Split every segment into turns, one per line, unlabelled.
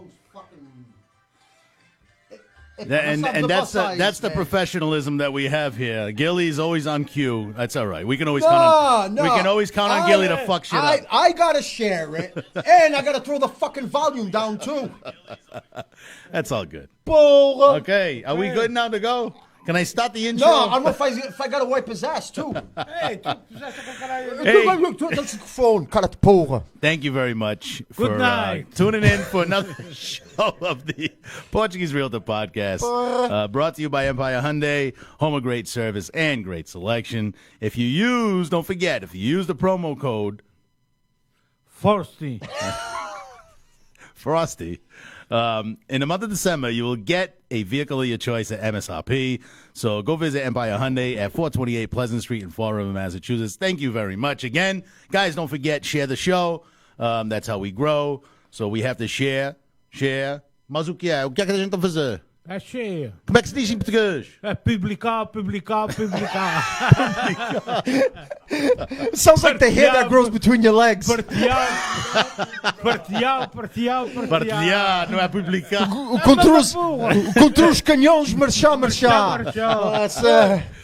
those fucking.
And that's the professionalism that we have here. Gilly's always on cue. That's all right. We can always count on Gilly to fuck shit up.
I gotta share it, and I gotta throw the fucking volume down too.
That's all good.
Bull.
Okay, are we good now to go? Can I start the intro?
No, I don't know if I gotta wipe his ass too.
Thank you very much for tuning in for another show of the Portuguese Realtor podcast, brought to you by Empire Hyundai, home of great service and great selection. Don't forget, if you use the promo code
Frosty.
In the month of December, you will get a vehicle of your choice at MSRP. So go visit Empire Hyundai at 428 Pleasant Street in Fall River, Massachusetts. Thank you very much. Again, guys, don't forget, share the show. That's how we grow. So we have to share. Mas o que é? O que é que a gente vai fazer?
É cheio.
Como é que se diz em português?
É publicar.
Sounds like the hair that grows between your legs.
Partilhar,
não é publicar.
Contra os canhões, marchar.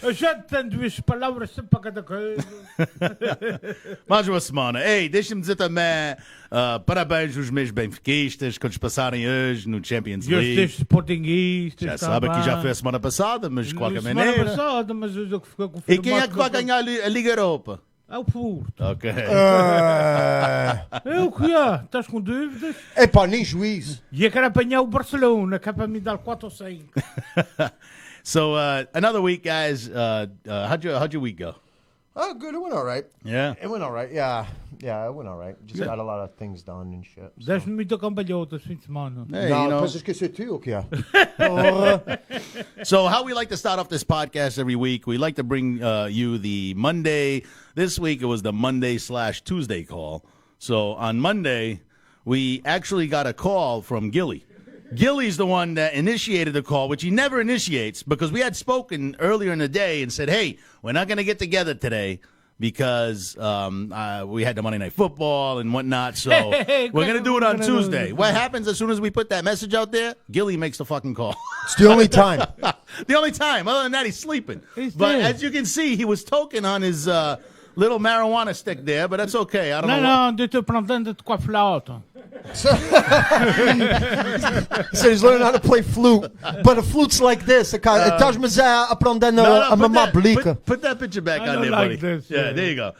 A gente tem duas palavras sempre para cada coisa.
Mais uma semana. Ei, deixa-me dizer também parabéns aos meus benfiquistas que eles passarem hoje no Champions League.
E os sportinguistas.
Já sabe que já foi a semana passada, mas de qualquer maneira.
Semana passada, mas eu que ficou com.
E quem é que vai ganhar a Liga Europa?
É o Porto.
Ok.
É o que é? Estás com dúvidas?
Epá, nem juiz.
E eu quero apanhar o Barcelona, que é para me dar 4 ou 5.
So, another week, guys. How'd your week go?
Oh, good. It went all right.
Yeah?
It went all right. Yeah, it went all right. Just got a lot of things done and shit. So.
Deixa-me muito cambalhota esse fim de semana.
Hey,
não,
depois
esqueci tu, o que é?
So how we like to start off this podcast every week, we like to bring you the Monday. This week it was the Monday/Tuesday call. So on Monday, we actually got a call from Gilly. Gilly's the one that initiated the call, which he never initiates, because we had spoken earlier in the day and said, hey, we're not going to get together today because we had the Monday Night Football and whatnot, so we're going to do it on Tuesday. What happens as soon as we put that message out there? Gilly makes the fucking call.
It's the only time.
The only time. Other than that, he's sleeping.
He's
but
dead.
as you can see, he was toking on his little marijuana stick there, but that's okay. I don't know.
Não, eu estou aprendendo com a flauta.
He said he's learning how to play flute, but a flute's like this. Estás-me aprendendo a mamar blica.
Put that picture back on there, buddy. Yeah, there you go.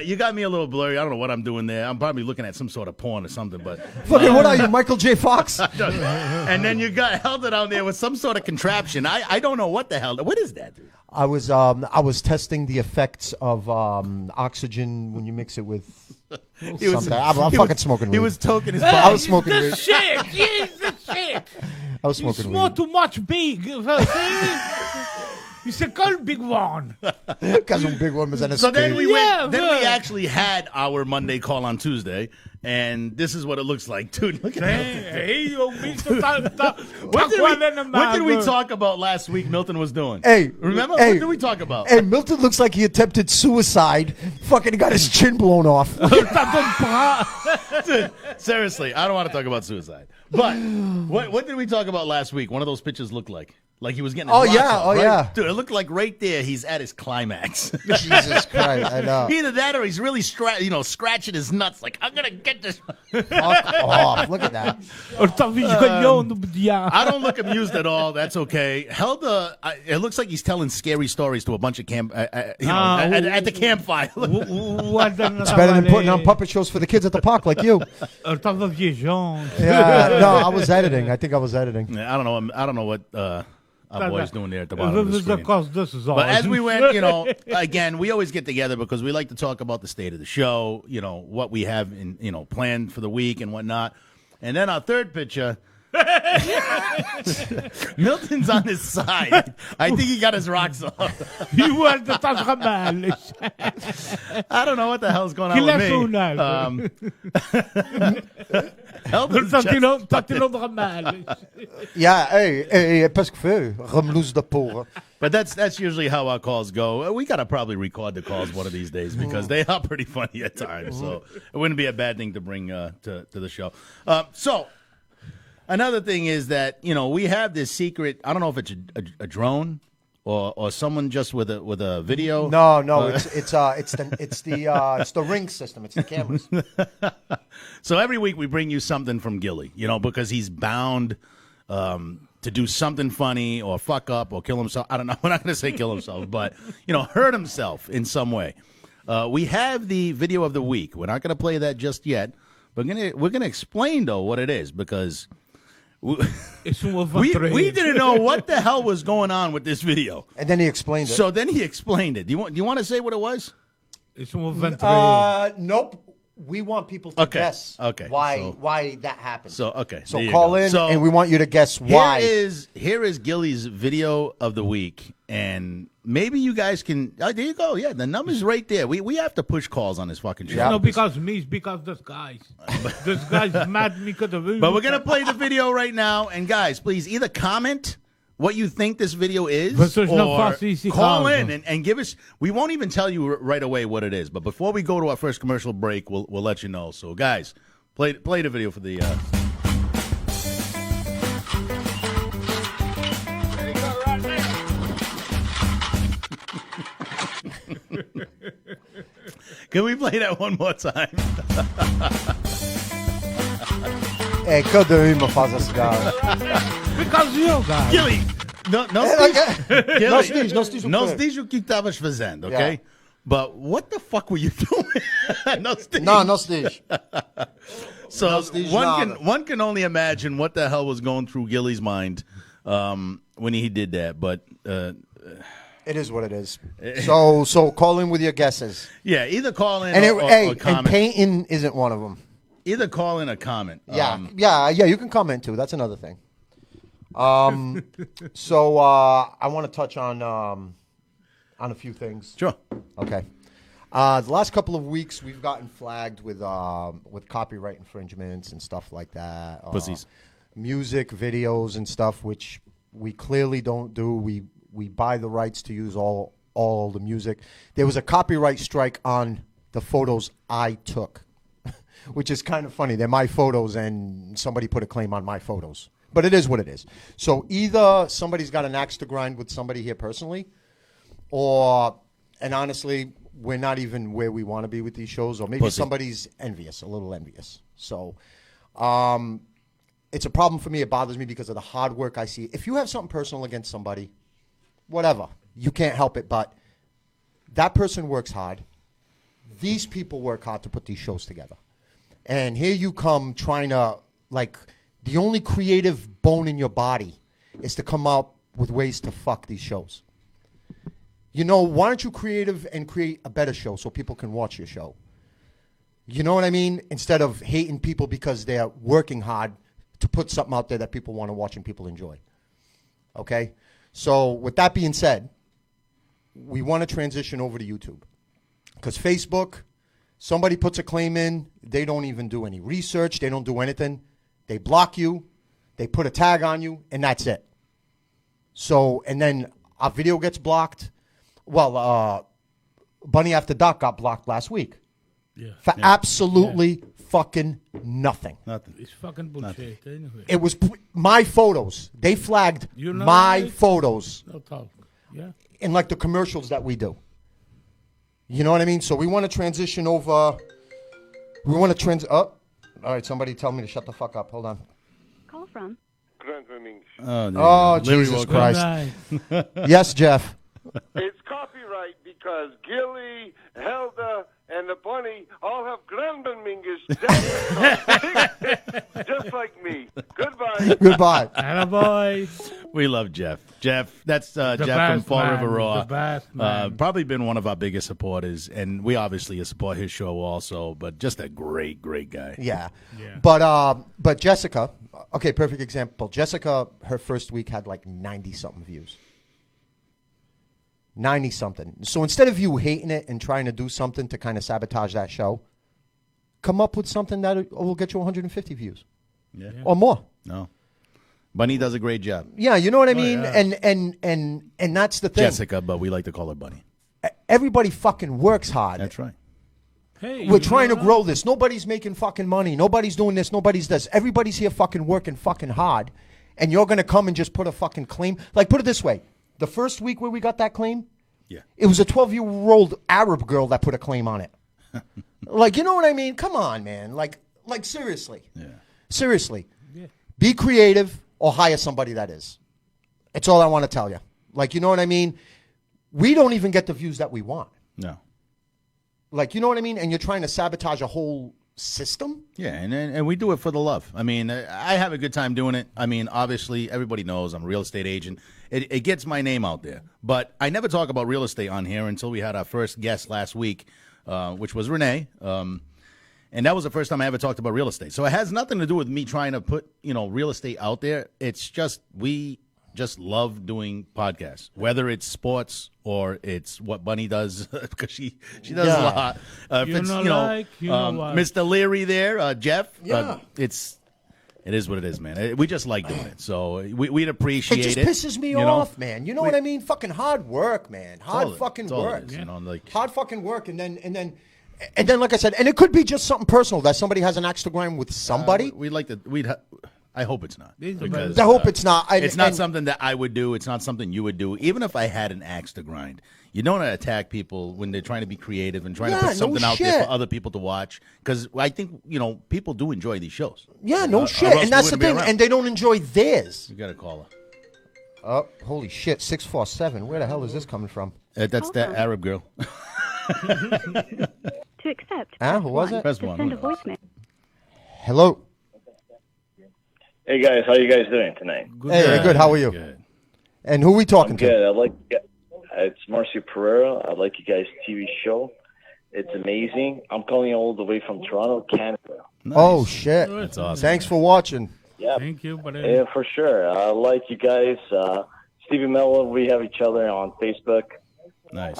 You got me a little blurry. I don't know what I'm doing there. I'm probably looking at some sort of porn or something. But
fucking, what are you, Michael J. Fox?
And then you held it out there with some sort of contraption. I don't know what the hell. What is that, dude?
I was testing the effects of oxygen when you mix it with something. I'm fucking smoking weed.
He was toking his body.
I was smoking weed.
Shit! He's the shit!
I was smoking
you
weed.
smoke too much big. You said call big one.
Because I'm big one was an
So then we
Yeah,
actually had our Monday call on Tuesday, and this is what it looks like, dude. Look at that. What did we talk about last week Milton was doing?
Hey,
remember?
Hey,
what did we talk about?
Hey, Milton looks like he attempted suicide. Fucking got his chin blown off.
Dude, seriously, I don't want to talk about suicide. But what did we talk about last week? One of those pictures looked like he was getting his rocks off, right?
Yeah.
Dude, it looked like right there he's at his climax.
Jesus Christ, I know.
Either that or he's really scratching his nuts like, I'm going to get this.
Fuck off. Look at that.
I don't look amused at all. That's okay. It looks like he's telling scary stories to a bunch of at the campfire.
It's better than putting on puppet shows for the kids at the park like you. Yeah, no, I was editing. I think I was editing.
Yeah, I don't know what our boy's doing there at the bottom of the screen.
But
as we went, again, we always get together because we like to talk about the state of the show, what we have planned for the week and whatnot. And then our third picture, Milton's on his side. I think he got his rocks off. I don't know what the hell's going on with me.
Yeah, hey, parce que fait remelouse de porc.
But that's usually how our calls go. We gotta probably record the calls one of these days because they are pretty funny at times. So it wouldn't be a bad thing to bring to the show. So Another thing is that we have this secret. I don't know if it's a drone or someone just with a video.
No, it's the ring system. It's the cameras.
So every week we bring you something from Gilly, because he's bound to do something funny or fuck up or kill himself. I don't know. We're not going to say kill himself, but hurt himself in some way. We have the video of the week. We're not going to play that just yet, but we're gonna explain though what it is because. We didn't know what the hell was going on with this video.
And then he explained it.
So then he explained it. Do you want to say what it was?
Nope. We want people to guess why that happened.
So
call in and we want you to guess why.
Here is Gilly's video of the week, and maybe you guys can. There you go. Yeah, the number's right there. We have to push calls on this fucking show.
No, because me, it's because this guys. This guy's mad because of
But we're gonna play the video right now, and guys, please either comment what you think this video is, or call in and give us. We won't even tell you right away what it is, but before we go to our first commercial break, we'll let you know. So, guys, play the video for the. Can we play that one more time?
Cada uma faz a cigarra.
Because you guys.
Gilly, não diz o que estavas fazendo, okay?
Yeah.
But what the fuck were you doing?
Não diz.
So one can only imagine what the hell was going through Gilly's mind when he did that. But
it is what it is. So call in with your guesses.
Yeah, either call in or comment.
And Peyton isn't one of them.
Either call in or comment.
Yeah. You can comment too. That's another thing. So I want to touch on a few things.
Sure.
Okay. The last couple of weeks we've gotten flagged with copyright infringements and stuff like that.
Pussies.
Music, videos, and stuff, which we clearly don't do. We buy the rights to use all the music. There was a copyright strike on the photos I took. Which is kind of funny. They're my photos, and somebody put a claim on my photos. But it is what it is. So either somebody's got an axe to grind with somebody here personally, and honestly, we're not even where we want to be with these shows, or maybe somebody's envious, a little envious. So it's a problem for me. It bothers me because of the hard work I see. If you have something personal against somebody, whatever, you can't help it. But that person works hard. These people work hard to put these shows together. And here you come trying to, the only creative bone in your body is to come up with ways to fuck these shows. Why aren't you creative and create a better show so people can watch your show? You know what I mean? Instead of hating people because they're working hard to put something out there that people want to watch and people enjoy. Okay? So with that being said, we want to transition over to YouTube. Because Facebook, somebody puts a claim in, they don't even do any research, they don't do anything. They block you, they put a tag on you, and that's it. So, and then our video gets blocked. Well, Bunny After Dark got blocked last week.
Yeah.
For absolutely fucking nothing.
Nothing.
It's fucking bullshit. Anyway.
It was my photos. They flagged my photos
No talk. Yeah.
in the commercials that we do. You know what I mean? So we want to transition over. We want to all right, somebody tell me to shut the fuck up. Hold on.
Call from.
Oh, Jesus Christ. Yes, Jeff.
It's copyright because Gilly, Helda, and the bunny all have Granbenmingers just like me. Goodbye.
Goodbye.
Attaboy.
We love Jeff. That's Jeff from
best,
Fall
man.
River Raw.
The best, man.
Probably been one of our biggest supporters, and we obviously support his show also, but just a great, great guy.
Yeah. But Jessica, okay, perfect example. Jessica, her first week had 90-something views. 90-something. So instead of you hating it and trying to do something to kind of sabotage that show, come up with something that will get you 150 views.
Yeah.
Or more.
No. Bunny does a great job.
Yeah, you know what I mean?
Yeah.
And that's the thing.
Jessica, but we like to call her Bunny.
Everybody fucking works hard.
That's right.
Hey,
We're trying to grow this. Nobody's making fucking money. Nobody's doing this. Nobody's this. Everybody's here fucking working fucking hard. And you're going to come and just put a fucking claim. Like, put it this way. The first week where we got that claim, it was a 12-year-old Arab girl that put a claim on it. Like, you know what I mean? Come on, man. Like seriously. Yeah. Seriously. Yeah. Be creative or hire somebody that is. It's all I want to tell you. Like, you know what I mean? We don't even get the views that we want.
No.
Like, you know what I mean? And you're trying to sabotage a whole system?
Yeah, and we do it for the love. I mean, I have a good time doing it. I mean, obviously, everybody knows I'm a real estate agent. It gets my name out there. But I never talk about real estate on here until we had our first guest last week, which was Renee. And that was the first time I ever talked about real estate. So it has nothing to do with me trying to put, real estate out there. It's just we just love doing podcasts, whether it's sports or it's what Bunny does, because she does a lot. Mr. Leary there, Jeff.
Yeah.
It is what it is, man. We just like doing it, so we'd appreciate it.
It just pisses me off, man. You know what I mean? Fucking hard work, man. Hard fucking work. Hard fucking work, and then, like I said, and it could be just something personal that somebody has an axe to grind with somebody.
I hope it's not.
Because, I hope it's not.
It's not something that I would do. It's not something you would do. Even if I had an axe to grind, you don't attack people when they're trying to be creative and trying to put something out there for other people to watch. Because I think people do enjoy these shows.
Yeah, no shit, and that's the thing. And they don't enjoy theirs.
You got a caller.
Oh, holy shit! 647. Where the hell is this coming from?
That's that Arab girl.
To accept.
Who was it?
Press one.
Send a voicemail.
Hello.
Hey guys, how you guys doing tonight?
Hey, good. How are you?
Good.
And who we talking to?
Good. It's Marcio Pereira. I like you guys' TV show. It's amazing. I'm calling you all the way from Toronto, Canada.
Nice.
Oh shit!
That's awesome.
Thanks for watching.
Yeah.
Thank you, buddy.
Yeah, for sure. I like you guys. Stevie Mello, we have each other on Facebook.
Nice.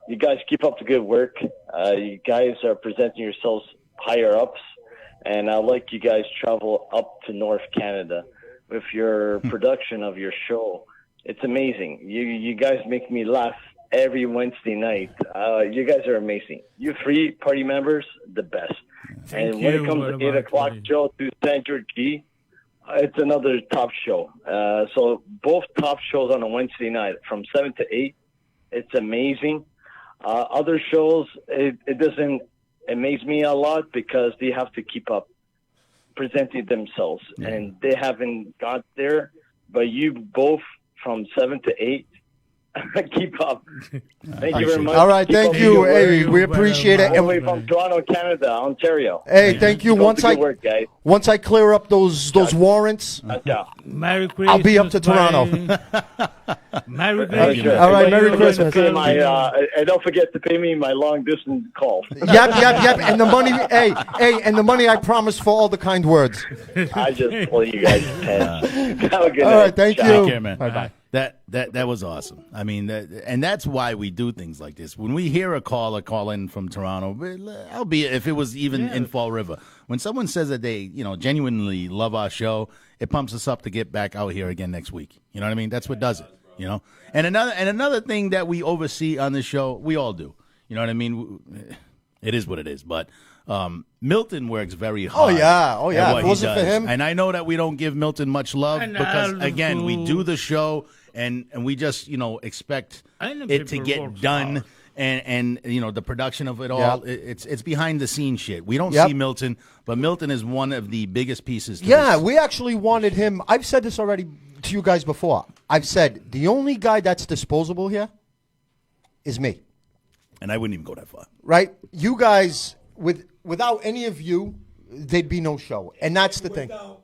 You guys keep up the good work. You guys are presenting yourselves higher ups. And I like you guys travel up to North Canada with your production of your show. It's amazing. You guys make me laugh every Wednesday night. You guys are amazing. You three party members, the best. When it comes to 8 o'clock show to St. George Key, it's another top show. So both top shows on a Wednesday night from 7 to 8. It's amazing. Other shows, it doesn't amaze me a lot because they have to keep up presenting themselves and they haven't got there, but you both from 7 to 8 keep up. Thank you very much.
All right, thank you. Hey, we appreciate it.
All the way from Toronto, Canada, Ontario.
Hey, thank you. Once I clear up those warrants,
Merry Christmas,
I'll be up to Toronto.
Merry Christmas.
Sure.
All right, Merry Christmas.
And don't forget to pay me my long distance call.
Yep. And the money, and the money I promised for all the kind words.
I just pull you guys 10. Have a good night.
All right, thank you.
Take care, man.
Bye.
That was awesome. I mean, and that's why we do things like this. When we hear a caller call in from Toronto, albeit if it was even in Fall River, when someone says that they, genuinely love our show, it pumps us up to get back out here again next week. You know what I mean? That's what does it. And another thing that we oversee on this show, we all do. You know what I mean? It is what it is, but. Milton works very hard.
Oh yeah. If it wasn't for him,
and I know that we don't give Milton much love because again we do the show and we just expect it to get done and the production of it all. It's behind the scenes shit. We don't see Milton, but Milton is one of the biggest pieces. To this.
We actually wanted him. I've said this already to you guys before. I've said the only guy that's disposable here is me,
and I wouldn't even go that far.
Right? You guys. Without any of you, there'd be no show, and that's the thing.
Without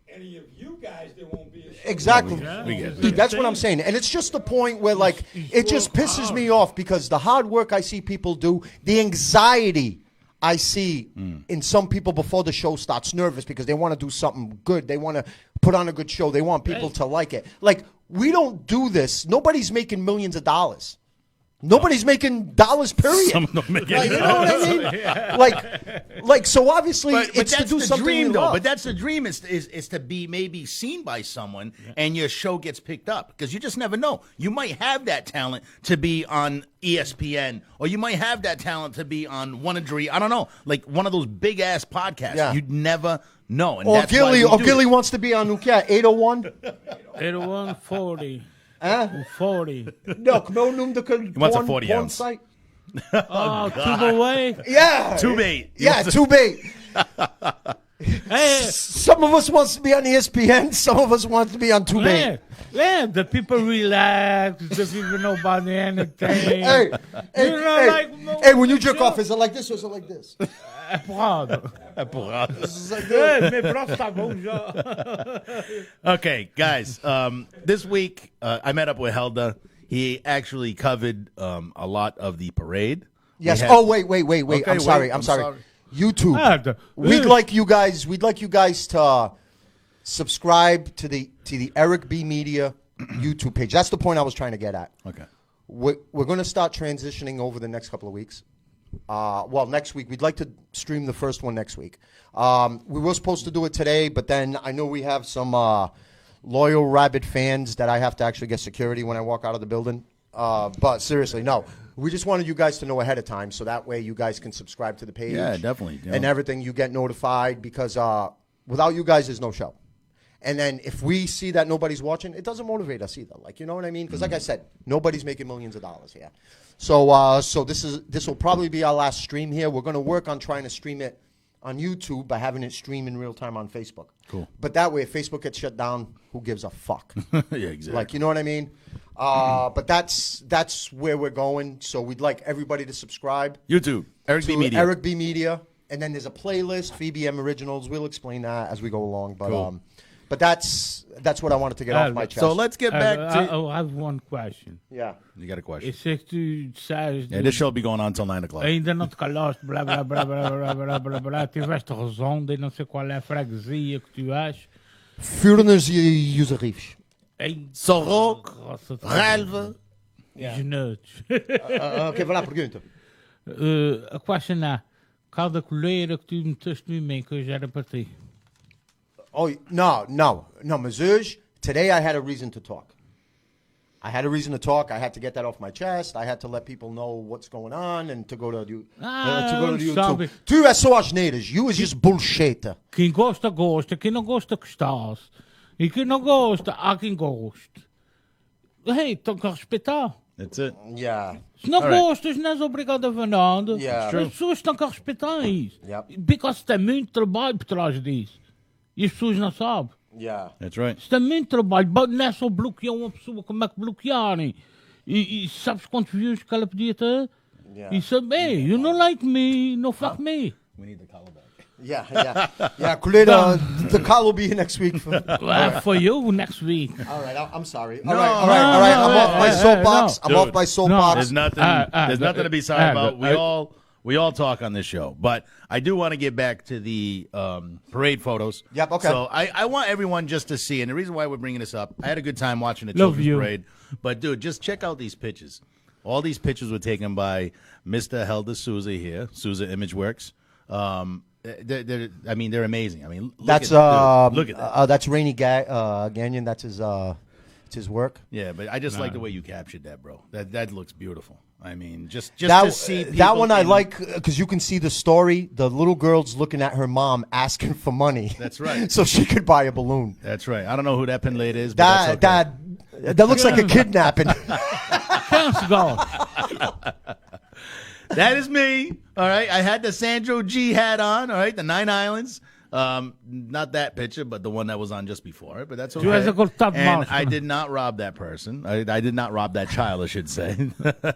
any of you guys, there won't be a show.
Exactly.
We get it.
That's what I'm saying, and it's just the point where, it just pisses me off because the hard work I see people do, the anxiety I see in some people before the show starts, nervous because they want to do something good, they want to put on a good show, they want people to like it. Like we don't do this. Nobody's making millions of dollars. Nobody's making dollars, period.
Some don't make
Like,
any
you know what I mean? Like, so obviously
But
it's
that's
to do
the
something
dream,
you
though.
love.
But that's the dream is to be maybe seen by someone, and your show gets picked up because you just never know. You might have that talent to be on ESPN, or you might have that talent to be on Wonderland. I don't know, like one of those big ass podcasts.
Yeah.
You'd never know. And
Or
that's why
Gilly,
we do it.
wants to be on 801.
81, 40.
Huh?
40.
No, come on,
He wants a 40 ounce.
site.
Oh, to the way.
Yeah.
Too bait.
Yeah, too bait.
Hey,
Some of us wants to be on ESPN. Some of us want to be on Too Bait.
the people relax. The people know about the entertainment.
Hey, hey,
You know,
hey,
like,
hey, when you jerk off, is it like this or is it like this?
Porrada.
It's like this.
Meu braço tá bom já.
Okay, guys. This week I met up with Helda. He actually covered a lot of the parade.
Yes.
We had-
Oh, wait.
Okay,
I'm sorry.
I'm sorry.
YouTube. We'd like you guys to subscribe to the Eric B Media YouTube page. That's the point I was trying to get at.
Okay.
We're going to start transitioning over the next couple of weeks. Well, next week. We'd like to stream the first one next week. We were supposed to do it today, but then I know we have some loyal rabid fans that I have to actually get security when I walk out of the building. But seriously, no. We just wanted you guys to know ahead of time, so that way you guys can subscribe to the page.
Yeah, definitely. Yeah.
And everything, you get notified, because without you guys, there's no show. And then if we see that nobody's watching, it doesn't motivate us either. Like, you know what I mean? Because like I said, nobody's making millions of dollars here. So this will probably be our last stream here. We're going to work on trying to stream it on YouTube by having it stream in real time on Facebook.
Cool.
But that way, if Facebook gets shut down, who gives a fuck?
Yeah, exactly.
Like, you know what I mean? But that's where we're going. So we'd like everybody to subscribe.
YouTube, Eric B
to
Media.
Eric B Media. And then there's a playlist, Phoebe M Originals. We'll explain that as we go along. But
Cool.
but that's what I wanted to get off my chest.
So let's get back to.
I have one question.
Yeah.
You got a question?
Is zegt u, zei
Yeah, this show will be going on till 9 o'clock.
ainda não te calaste, blá blá blá blá blá blá blá blá, tiveste rezonda e não sei qual é a freguesia que tu achas.
Führenders userriefs.
Ei,
Sorok,
nossa,
Ralve.
Genuts.
Oké, voilà, pergunta.
A question na, cada colheira que tu meteste no e-mail que hoje era para ti.
Oh, no, Mazurj, today I had a reason to talk. I had to get that off my chest. I had to let people know what's going on and to go to YouTube.
sabe.
Tu é só asneiras. You is just bullshit.
Quem gosta, gosta. Quem não gosta, gostasse. E quem não gosta, há quem goste. Hey, estão que respeitar.
That's it.
Yeah.
Se não
All right.
gostas, não és obrigado a ver nada.
Yeah.
As pessoas têm que respeitar isso.
Yep.
Porque tem muito trabalho por trás disso. E as pessoas não sabem.
Yeah.
That's right.
Se tem muito trabalho, não é só bloquear uma pessoa, como é que bloquearem? E sabes quantos views que ela podia ter?
Yeah.
E sabe, hey, you don't like me, no fuck me.
We need the collar back.
Yeah. Colheira, the call will be here next week.
For you next week.
All right, I'm sorry.
No,
all right. I'm off my soapbox.
no.
I'm off my soapbox.
There's nothing. There's nothing to be sorry about. We all talk on this show, but I do want to get back to the parade photos.
Yep, okay.
So I want everyone just to see, and the reason why we're bringing this up, I had a good time watching the
Love
children's
you.
parade. But dude, just check out these pictures. All these pictures were taken by Mr. Helda Souza here, Souza Image Works. They're amazing. I mean, look
That's
at that.
that's Rainy Gagnon. That's his work.
Yeah, but I just like the way you captured that, bro. That looks beautiful. I mean, just
that,
to see
that
people
one I
in-
like because you can see the story. The little girl's looking at her mom asking for money.
That's right.
So she could buy a balloon.
That's right. I don't know who that pin lady is, but that's okay.
That looks like a kidnapping.
Thanks God.
That is me. All right. I had the Sandro G hat on. All right. The 9 Islands. Not that picture, but the one that was on just before it. But that's okay.
has a good top
And
mouth.
I did not rob that person. I did not rob that child, I should say.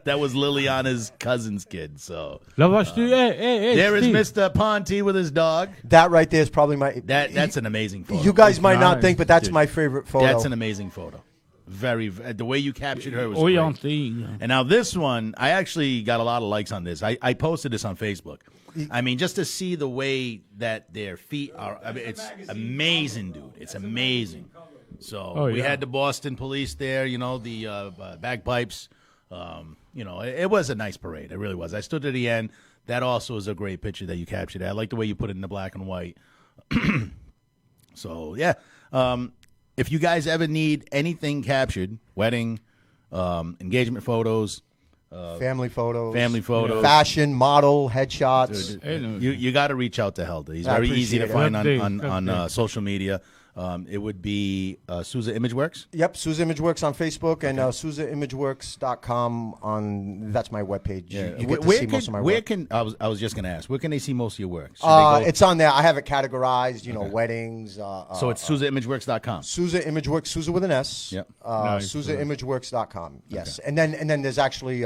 That was Liliana's cousin's kid. So
Lá vas tu, hey,
there is
Steve.
Mr. Ponte with his dog.
That right there is probably my.
That's an amazing photo.
You guys might not
nice.
think, but that's
Dude,
my favorite photo.
That's an amazing photo. The way you captured her was
Oh,
great.
Jantie.
And now this one, I actually got a lot of likes on this. I posted this on Facebook. I mean, just to see the way that their feet are, I mean, it's amazing, dude. It's amazing. So we
yeah.
had the Boston police there, you know, the bagpipes. It was a nice parade. It really was. I stood to the end. That also is a great picture that you captured. I like the way you put it in the black and white. So, yeah. If you guys ever need anything captured, wedding, engagement photos,
family photos,
fashion,
model, headshots.
You got to reach out to Helder. He's very easy to find on social media. It would be Sousa Imageworks.
Yep, Sousa Imageworks on Facebook and SousaImageworks.com that's my webpage.
Yeah.
You get to see most of my work.
I was just going to ask, where can they see most of your work?
It's on there. I have it categorized, weddings.
So it's SousaImageworks.com.
Sousa Imageworks, Sousa with an S.
Yep.
SousaImageworks.com. Yes.
Okay.
And then there's actually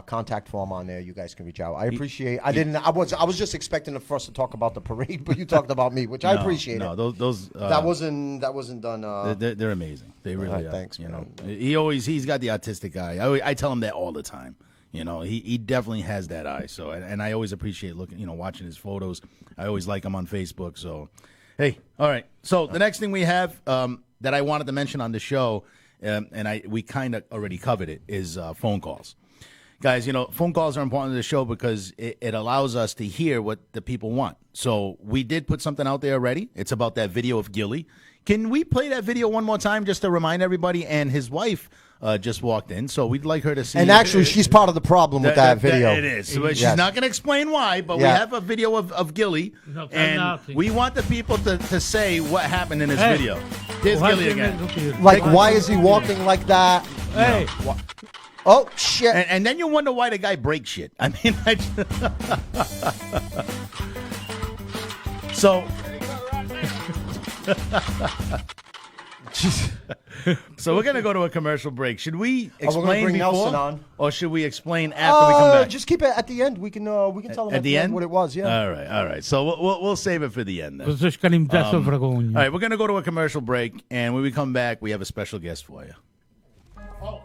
contact form on there. You guys can reach out. I appreciate. I was just expecting for us to talk about the parade, but you talked about me, which I appreciate.
No, those
that wasn't done.
They're amazing. They really are.
Thanks.
He's got the artistic eye. I tell him that all the time. He definitely has that eye. So and I always appreciate watching his photos. I always like him on Facebook. So hey, all right. So the next thing we have that I wanted to mention on the show, and we kind of already covered it, is phone calls. Guys, phone calls are important to the show because it allows us to hear what the people want. So we did put something out there already. It's about that video of Gilly. Can we play that video one more time just to remind everybody? And his wife just walked in, so we'd like her to see.
And actually, she's part of the problem with that video.
It is. So she's not going to explain why, but we have a video of Gilly, and we want the people to say what happened in this video. Here's Gilly again.
Like, why is he walking like that?
Hey.
Oh, shit.
And then you wonder why the guy breaks shit. I mean, so... So we're going to go to a commercial break. Should we explain before?
Nelson on.
Or should we explain after we come back?
Just keep it at the end. We can tell them at the end what it was, yeah.
All right. So we'll save it for the end then.
All
right, we're going to go to a commercial break, and when we come back, we have a special guest for you.
Oh.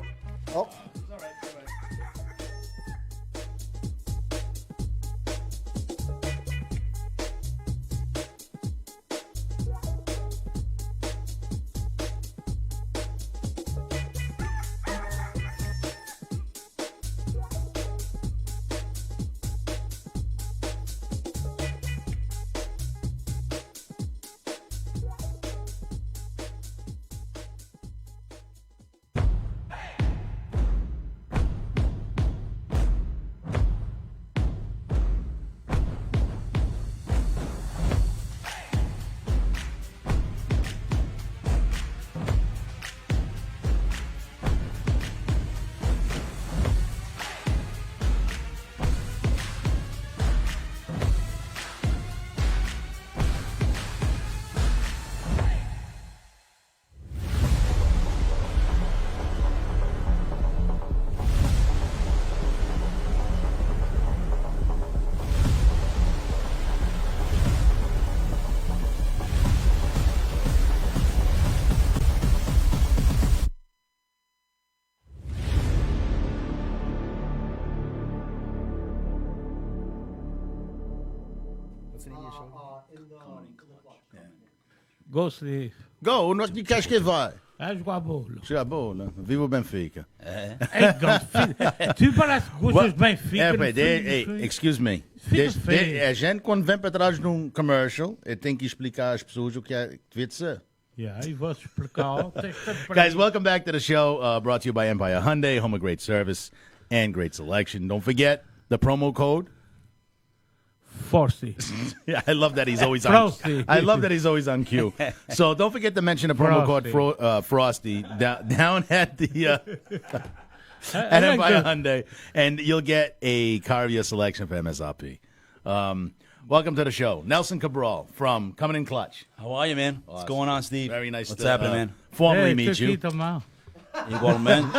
Go, Steve.
Go, onde queres que vai?
Vai jogar bola.
Jogar bola. Viva o Benfica.
Ei, tu parece que gostas de Benfica.
Excuse me. A gente, quando vem para trás de um commercial, tem que explicar às pessoas o que devia ser.
Yeah, e vou explicar.
Guys, welcome back to the show, brought to you by Empire Hyundai, home of great service and great selection. Don't forget the promo code.
Frosty.
Yeah, I love that he's always on. I love that he's always on cue. So don't forget to mention the promo code Frosty down at the at Empire Hyundai, and you'll get a car of your selection for MSRP. Welcome to the show, Nelson Cabral from Coming in Clutch.
How are you, man?
Awesome.
What's going on, Steve?
Very nice.
What's happening, man?
Formally meet you.
Igualmente.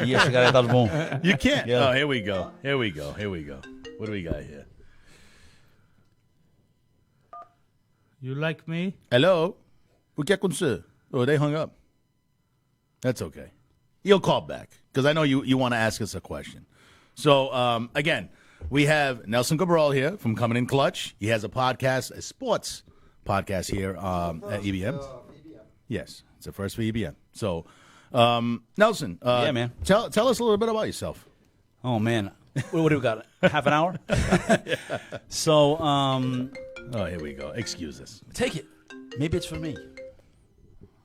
E esse cara tá bom.
You can't.
Yeah.
Oh, here we go. What do we got here?
You like me?
Hello? O que aconteceu? Oh, they hung up. That's okay. You'll call back because I know you want to ask us a question. So, again, we have Nelson Cabral here from Coming in Clutch. He has a podcast, a sports podcast here at EBM. Yes, it's a first for EBM. So, Nelson.
Yeah, man.
Tell us a little bit about yourself.
Oh, man. What do we got? Half an hour? So,
Oh, here we go. Excuse us.
take it. Maybe it's for me.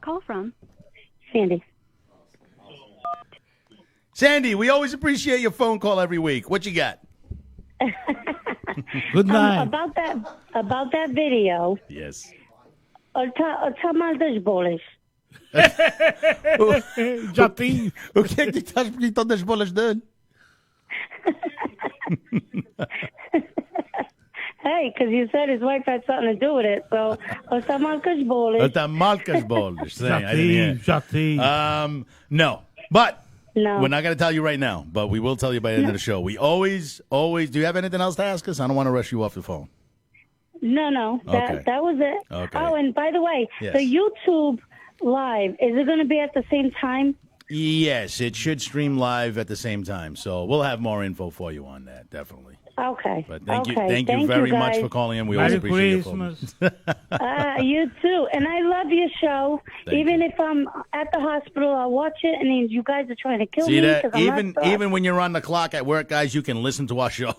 Call from Sandy.
Sandy, we always appreciate your phone call every week. What you got?
Good night.
About that video.
Yes.
Tell my bolas.
Já tem.
O que é que estás gritando as bolas dele?
Hey, because you said his wife had something to do with it. So, tell my bolas.
Tá mal com as bolas.
Já tem.
No. But
No.
we're not going to tell you right now, but we will tell you by the end of the show. We always, do you have anything else to ask us? I don't want to rush you off the phone.
No.
Okay.
That was it.
Okay.
Oh, and by the way,
Yes.
the YouTube live, is it going to be at the same time?
Yes, it should stream live at the same time. So we'll have more info for you on that, definitely.
Okay.
But thank
Okay.
you very much
guys.
for calling in. We always
Merry
appreciate
Christmas.
your phone.
You too. And I love your show.
Thank
Even
you.
if I'm at the hospital, I'll watch it. And then you guys are trying to kill
See
me.
that?
'cause I'm not strong.
Even when you're on the clock at work, guys, you can listen to our show.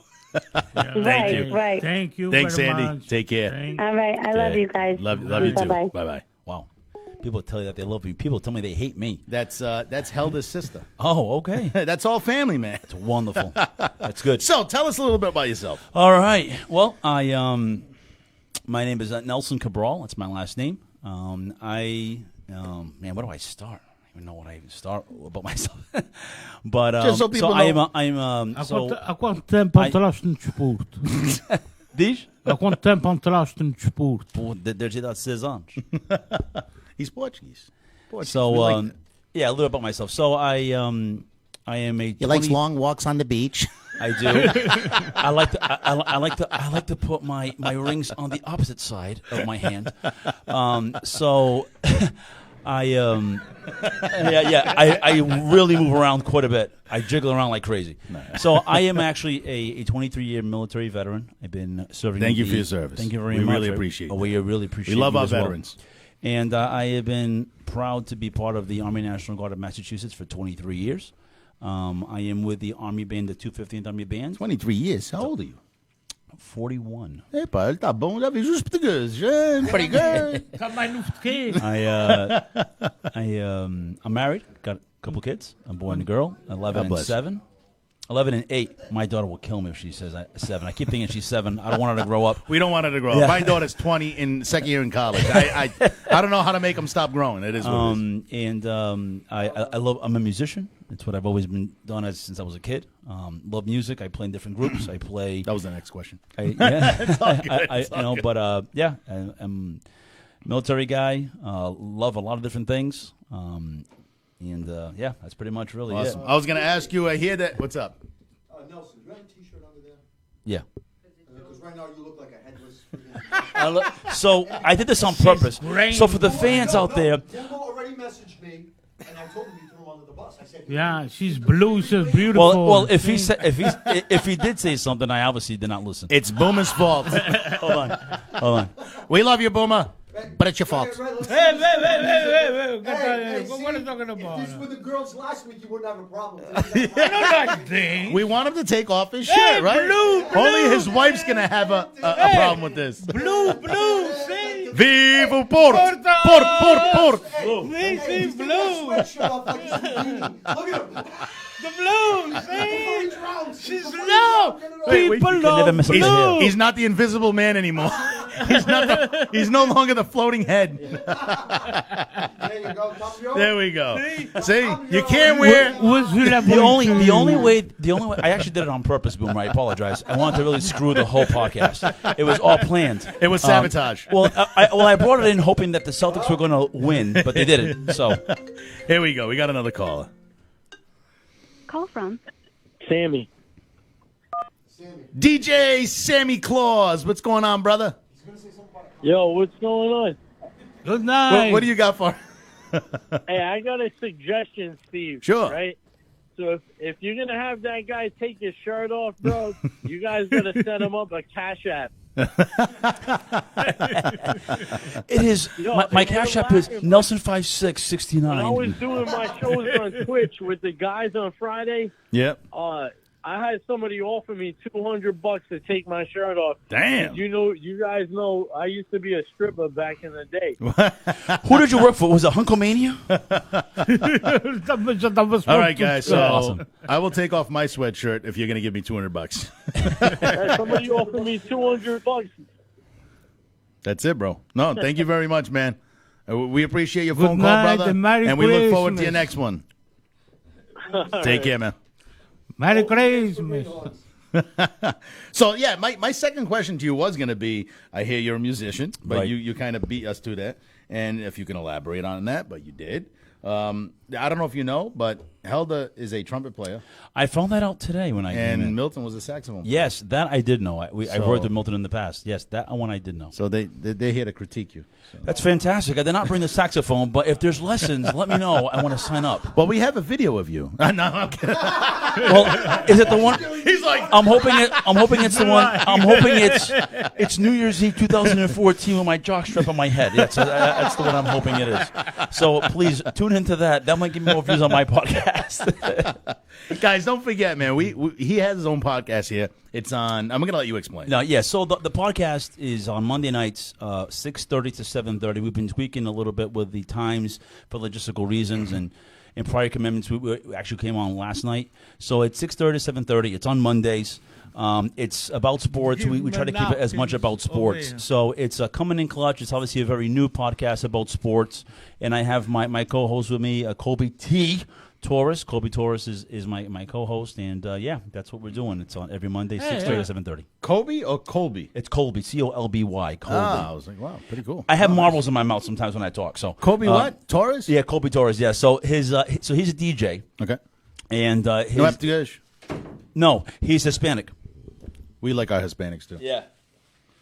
Right,
you.
right.
Thank you
Thanks,
very
Sandy.
much.
Take care.
All right. I love you guys.
Love you too.
Bye-bye.
Bye.
Wow. People tell you that they love me. People tell me they hate me.
That's Helda's sister.
Oh, okay.
That's all family, man.
It's wonderful. That's good.
So tell us a little bit about yourself.
All right. Well, my name is Nelson Cabral. That's my last name. Man, where do I start? I don't even know what I even start about myself. But
Just so people know.
Há quanto tempo entraste no desporto?
Diz?
Há quanto tempo entraste no desporto?
Pô, desde idade de 6 anos.
He's Portuguese.
So,
We like that.
yeah, a little about myself. So, I am a.
He likes long walks on the beach.
I do. I like to put my rings on the opposite side of my hand. So, I really move around quite a bit. I jiggle around like crazy. So I am actually a 23-year military veteran. I've been serving.
Thank you for your service.
Thank you very
We
much.
really appreciate it.
We really appreciate.
We love
you
our
as well.
veterans.
And I have been proud to be part of the Army National Guard of Massachusetts for 23 years. I am with the Army Band, the 215th Army Band.
23 years. How old are you?
41.
Epa, ele tá bom, já vejo os portugueses. Pretty good.
Tá mais novo que
I'm married, got a couple kids, a boy and a girl, 11 and
bless.
7. 11 and 8. My daughter will kill me if she says 7. I keep thinking she's 7. I don't want her to grow up.
We don't want her to grow up. My daughter's 20 in second year in college. I don't know how to make them stop growing. It is what it is.
And I'm a musician. It's what I've always been done since I was a kid. Love music. I play in different groups. I play.
That was the next question.
I'm military guy. Love a lot of different things. That's pretty much really
Awesome.
it.
I was going to ask you, I hear that. What's up?
Nelson, do you have a T-shirt under there?
Yeah.
Because right now you look like a headless.
So I did this on purpose. So for the fans out there,
Jimbo already messaged me, and I told him you threw him under the bus. I said,
Yeah, she's blue, she's beautiful.
well, if he did say something, I obviously did not listen.
It's Boomer's fault.
Hold on.
We love you, Boomer, but it's your fault.
Hey, what are you talking about?
If this were the girls last week, you wouldn't have a problem.
We want him to take off his shirt, right?
blue.
Only his wife's going to have a problem with this.
Blue, see?
Vivo Porto! Porto!
See, blue.
Sweatshirt off like he's Look at him.
The blue, see?
He's round.
She's low.
Wait,
People
you can never
love
miss a
blue.
beat.
He's not the invisible man anymore. He's no longer the floating head.
There you go.
There we go. See, you can't wear.
The only way I actually did it on purpose, Boomer. I apologize. I wanted to really screw the whole podcast. It was all planned.
It was sabotage.
I brought it in hoping that the Celtics were going to win, but they didn't. So
Here we go. We got another caller.
Call from
Sammy.
DJ Sammy Claus. What's going on, brother?
Yo, what's going on?
Good night.
What do you got for?
Hey, I got a suggestion, Steve.
Sure.
Right? So if you're going to have that guy take his shirt off, bro, you guys got to set him up a Cash App.
It is.
Yo,
My
if
cash
you're
app is
laughing,
Nelson5669.
When I was doing my shows on Twitch with the guys on Friday,
Yep.
I had somebody offer me $200 to take my shirt off.
Damn.
You guys know I used to be a stripper back in the day.
Who did you work for? Was it Hunkomania?
All right, guys. So
Awesome.
I will take off my sweatshirt if you're going to give me $200.
Somebody offered me $200.
That's it, bro. No, thank you very much, man. We appreciate your
Good
phone
night
call, brother,
and Merry
we look forward to your
Christmas.
next one. Take care, man.
Merry Christmas.
So, yeah, my second question to you was going to be, I hear you're a musician, but
Right.
you kind of beat us to that. And if you can elaborate on that, but you did. I don't know if you know, but Helda is a trumpet player,
I found that out today when I came in.
and Milton was a saxophone player.
Yes, that I did know. I've
So-
worked with Milton in the past. Yes, that one I did know.
So they're here to critique you. So.
That's fantastic. I did not bring the saxophone, but if there's lessons, let me know. I want to sign up.
Well, we have a video of you. No, I'm kidding.
Well, is it the one?
He's like,
I'm hoping it's the one. I'm hoping it's New Year's Eve 2014 with my jockstrap on my head. That's the one I'm hoping it is. So please tune into that. That might give me more views on my podcast.
guys, don't forget, man. He has his own podcast here. It's on. I'm gonna let you explain.
No, yeah. So the podcast is on Monday nights, 6:30 to 7:30. We've been tweaking a little bit with the times for logistical reasons and prior commitments. We actually came on last night. So it's 6:30 to 7:30. It's on Mondays. It's about sports. We try to keep it as much about sports. So it's coming in clutch. It's obviously a very new podcast about sports. And I have my co-host with me, Colby T. Torres. Colby Torres is my co-host. And, yeah, that's what we're doing. It's on every Monday, 6:30 to 7:30.
Kobe or Colby?
It's Colby, Colby. Colby.
I was like, wow, pretty cool.
I have marbles in my mouth sometimes when I talk. So
Kobe what? Torres?
Yeah, Colby Torres. Yeah. So he's a DJ,
Okay.
and
No,
he's Hispanic.
we like our Hispanics too.
Yeah,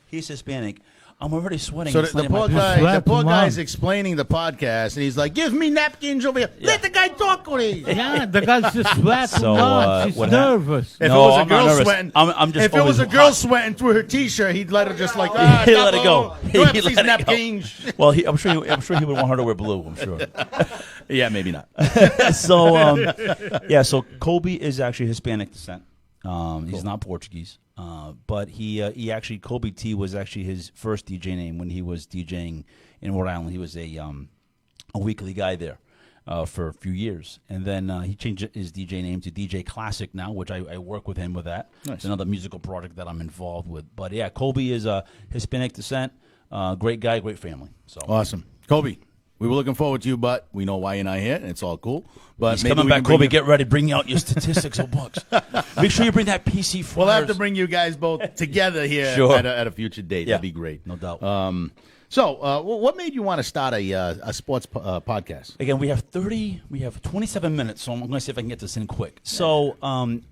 he's Hispanic. I'm already sweating.
So
It's
the
not in my
poor
pants.
guy,
Slap him
guy's
on.
explaining the podcast, and he's like, "Give me napkins over here. Let the guy talk, please."
Yeah, the guy's just sweating
So,
on. She's
what happened?
nervous.
If
No,
it was a
I'm not
girl
nervous.
sweating,
I'm just
if it was
always
a girl
hot.
sweating through her t-shirt, he'd let her just like
He'd let it go.
You have
He'd
these
let it go.
napkins.
Well, I'm sure he would want her to wear blue. I'm sure.
Yeah, maybe not.
So so Colby is actually Hispanic descent. He's not Portuguese, but he actually Colby T was actually his first DJ name when he was DJing in Rhode Island. He was a weekly guy there for a few years, and then he changed his DJ name to DJ Classic now, which I work with him with that.
Nice.
It's another musical project that I'm involved with. But yeah, Colby is a Hispanic descent, great guy, great family. So
Awesome, Kobe. We were looking forward to you, but we know why you're not here, and it's all cool. But
he's
maybe
coming
we
back,
can bring
Colby.
you-
Get ready, bring out your statistics, bucks. Make sure you bring that PC.
We'll have to
Flyers.
bring you guys both together here
Sure.
at a future date.
Yeah.
That'd be great.
No doubt.
So, what made you want to start a sports podcast?
Again, we have 27 minutes, so I'm going to see if I can get this in quick. So,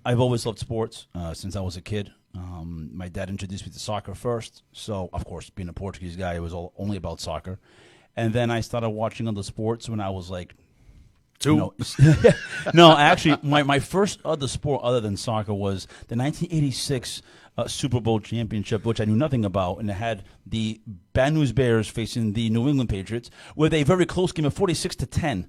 I've always loved sports since I was a kid. My dad introduced me to soccer first, so of course, being a Portuguese guy, it was only about soccer. And then I started watching other sports when I was like
2.
No, actually, my first other sport other than soccer was the 1986 Super Bowl championship, which I knew nothing about, and it had the Bad News Bears facing the New England Patriots with a very close game of 46-10.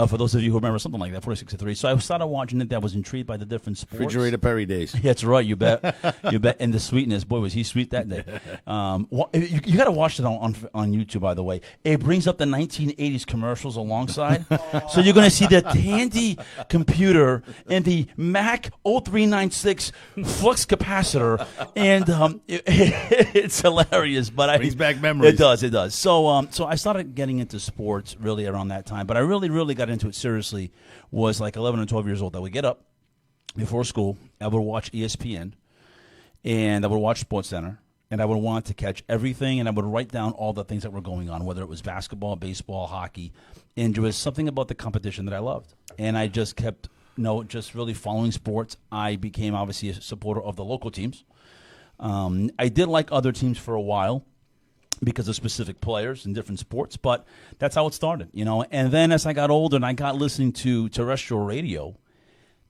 For those of you who remember, something like that, 46-3. So I started watching it. I was intrigued by the different sports.
Refrigerator Perry days.
Yeah, that's right. You bet. You bet. And the sweetness, boy, was he sweet that day. You got to watch it on YouTube, by the way. It brings up the 1980s commercials alongside, so you're going to see the Tandy computer and the Mac 0396 flux capacitor, and it's hilarious. But
Brings back memories.
It does. So so I started getting into sports really around that time, but I really got into it seriously was like 11 or 12 years old. I would get up before school, I would watch ESPN, and I would watch SportsCenter, and I would want to catch everything, and I would write down all the things that were going on, whether it was basketball, baseball, hockey, and there was something about the competition that I loved. And I just kept, just really following sports. I became, obviously, a supporter of the local teams. I did like other teams for a while because of specific players in different sports, but that's how it started, And then as I got older and I got listening to terrestrial radio,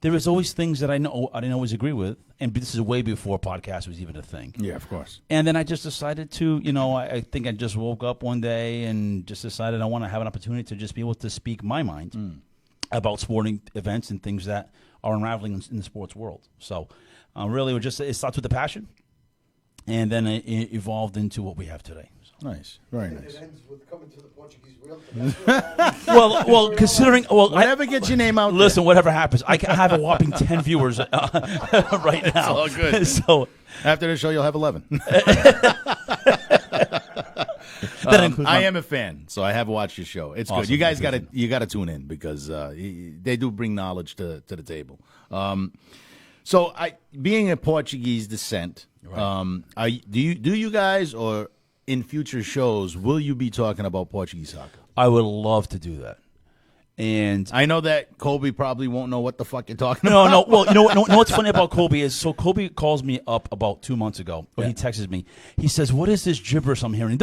there was always things that I didn't always agree with, and this is way before podcast was even a thing.
Yeah, of course.
And then I just decided to, I think I just woke up one day and just decided I want to have an opportunity to just be able to speak my mind about sporting events and things that are unraveling in the sports world. So really, it starts with the passion, and then it evolved into what we have today.
Nice, very nice.
It ends with coming to the Portuguese Realtor.
Well, considering
whatever gets your name out.
Listen, whatever happens, I have a whopping 10 viewers right now.
All good.
So
after the show, you'll have 11. I am a fan, so I have watched your show. It's
Awesome.
good. You guys got to tune in because they do bring knowledge to the table. So, being a Portuguese descent,
Right.
do you guys or in future shows will you be talking about Portuguese soccer?
I would love to do that. And
I know that Colby probably won't know what the fuck you're talking about.
No. Well, you know what's funny about Colby is, so Colby calls me up about 2 months ago, or he texts me. He says, "What is this gibberish I'm hearing?"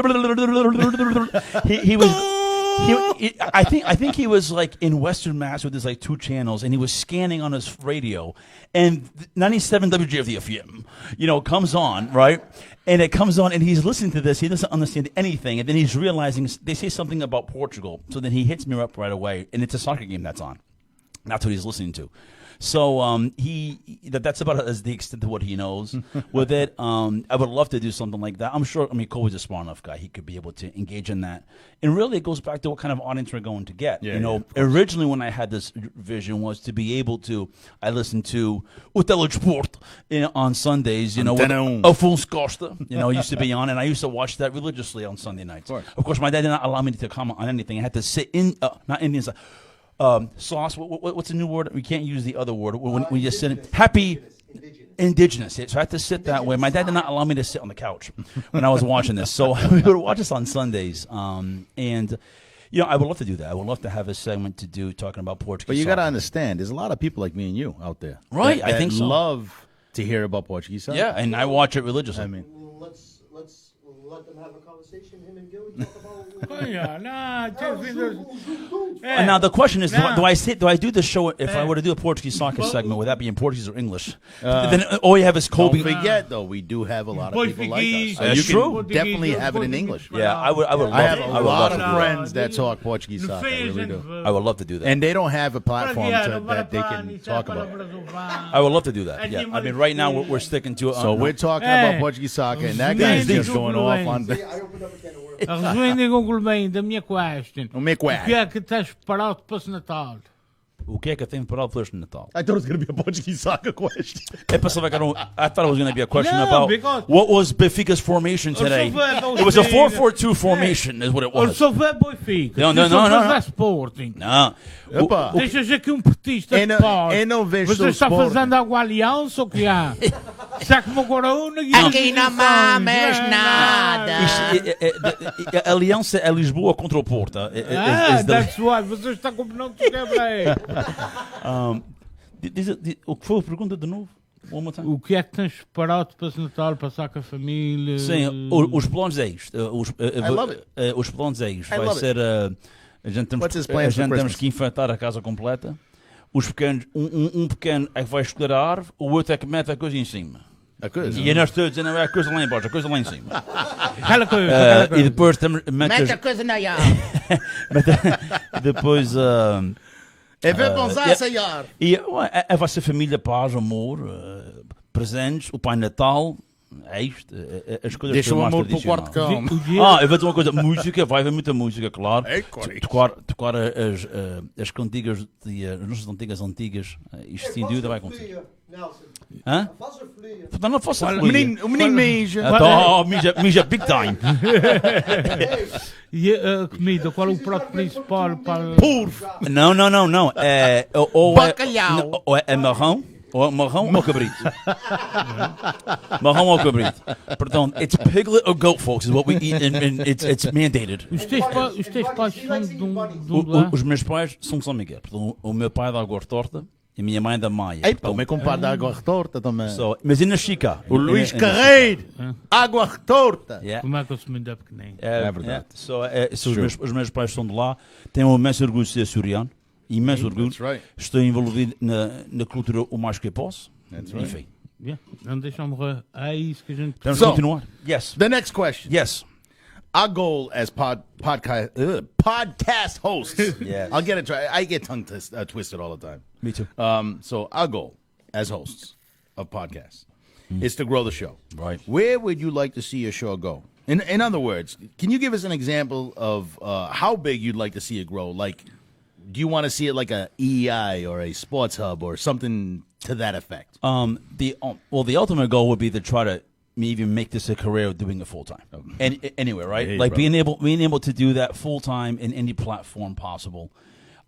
I think he was like in Western Mass with his like 2 channels, and he was scanning on his radio, and 97 WGFM, comes on, right? And it comes on, and he's listening to this. He doesn't understand anything, and then he's realizing they say something about Portugal. So then he hits me up right away, and it's a soccer game that's on. That's what he's listening to. So that's about as the extent of what he knows with it. I would love to do something like that. I'm sure. Colby's a smart enough guy. He could be able to engage in that. And really, it goes back to what kind of audience we're going to get. Originally, when I had this vision, was to be able to. I listened to Untitled Chapter on Sundays. With Afonso Costa. Used to be on, and I used to watch that religiously on Sunday nights. Of course, my dad did not allow me to comment on anything. I had to sit in, not Indian side. Sauce. What's the new word? We can't use the other word when we just sit in. Happy indigenous. So I had to sit that way. My dad did not allow me to sit on the couch when I was watching this. So we would watch this on Sundays. And I would love to do that. I would love to have a segment to do talking about Portuguese.
But you
got
to understand, there's a lot of people like me and you out there,
right?
I
think so.
Love to hear about Portuguese soccer.
Yeah, and I watch it religiously.
Let's let them have a conversation. Him and Gilly talk about.
Now the question is, do I do the show? If I were to do a Portuguese soccer segment, would that be in Portuguese or English? Then all you have is Colby.
Don't forget, though, we do have a lot of people like us. So
That's
you
true.
can definitely have it in English.
Yeah, I would.
I have a lot of friends that talk Portuguese soccer. I really do.
I would love to do that.
And they don't have a platform that they can talk about.
I would love to do that. Yeah, right now we're sticking to it.
So we're talking about Portuguese soccer, and that guy's just going off on.
Resumindo concluindo, a minha question.
O meu
que é que estás preparado para esse Natal?
O que é que eu tenho preparado para este Natal?
I thought it was going to be a Portuguese soccer question.
I thought it was going to be a question about what was Benfica's formation today. It was a 4-4-2 formation, is what it was.
Só vai Benfica.
Não.
Sporting.
Não.
Deixas aqui petista de pau. Você está fazendo alguma aliança ou que há? Saca uma corona e...
Aqui não mames nada.
A aliança é Lisboa contra o Porto.
That's why. Você está combinando tudo aí.
O que foi a pergunta de novo?
O que é que tens preparado para esse Natal, passar com a família?
Sim, os planos é isto. Os planos é isto. Vai ser... A gente temos que enfrentar a casa completa. Os pequenos, um pequeno é que vai escolher a árvore, o outro é que mete a coisa em cima.
A coisa?
E nós todos não é a coisa lá em baixo, a coisa lá em cima.
Aquela coisa.
E depois temos...
Mete a coisa na árvore.
Depois...
É ver bonzar essa árvore.
E a vossa família, paz, amor, presentes, o Pai Natal... É isto, as coisas.
Deixa o amor para o quarto cão.
Eu vou dizer uma coisa: música, vai haver muita música, claro. Tocar as cantigas, as nossas antigas, isto sem dúvida vai acontecer. Hã? Não faça
o menino mija.
Mija big time.
E a comida, qual é o prato principal para.
Não.
Bacalhau.
Ou é marrão. Marrão ou cabrito? Marrão ou cabrito? Perdão, it's piglet or goat, folks, is what we eat, and it's mandated.
Os teus pais são de um
Os meus pais são de São Miguel. Perdão, o meu pai é da Água Torta e a minha mãe é da Maia.
Ei, o meu compadre da Água Torta também.
Mas e na Chica?
O Luís Carreiro, Água Torta.
Como é que eu se me dá pequenino?
É verdade. Os meus pais são de lá. Tenho um imenso orgulho de ser açoriano. imenso orgulho.
That's right.
Estou envolvido na cultura o mais que posso.
That's right.
Enfim.
Yeah. Dan deixamos é isso que a gente...
Vamos
So-
continuar. Yes.
The next question.
Yes.
Our goal as podcast hosts.
Yes.
I'll get it. I get tongue twisted all the time.
Me too.
So our goal as hosts of podcasts is to grow the show.
Right.
Where would you like to see your show go? In other words, can you give us an example of how big you'd like to see it grow? Like, do you want to see it like a EEI or a sports hub or something to that effect?
The ultimate goal would be to try to even make this a career of doing it full time. And anyway, right?
Hey,
like
brother.
being able to do that full time in any platform possible.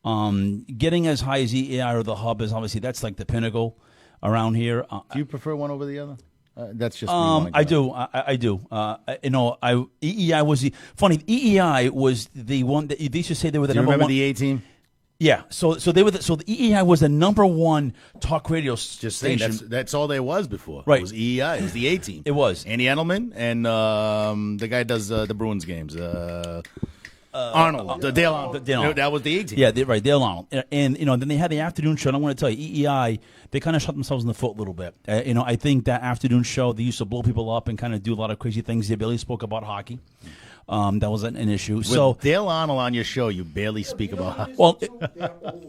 Getting as high as EEI or the hub is obviously that's like the pinnacle around here.
Do you prefer one over the other? That's just me.
I do. I do. EEI was the funny. EEI was the one that they used to say they were the
Do you
number
remember
one.
the A team?
Yeah. So they were. So the EEI was the number one talk radio
Just saying,
station.
that's all there was before.
Right.
It was EEI. It was the A team.
It was.
Andy Edelman and the guy does the Bruins games. Arnold. Dale Arnold.
Dale Arnold.
That was the A team.
Yeah, right, Dale Arnold. And then they had the afternoon show. And I want to tell you, EEI, they kind of shot themselves in the foot a little bit. I think that afternoon show, they used to blow people up and kind of do a lot of crazy things. They barely spoke about hockey. That was an issue.
With Dale Arnold on your show, you barely speak about hockey.
Well,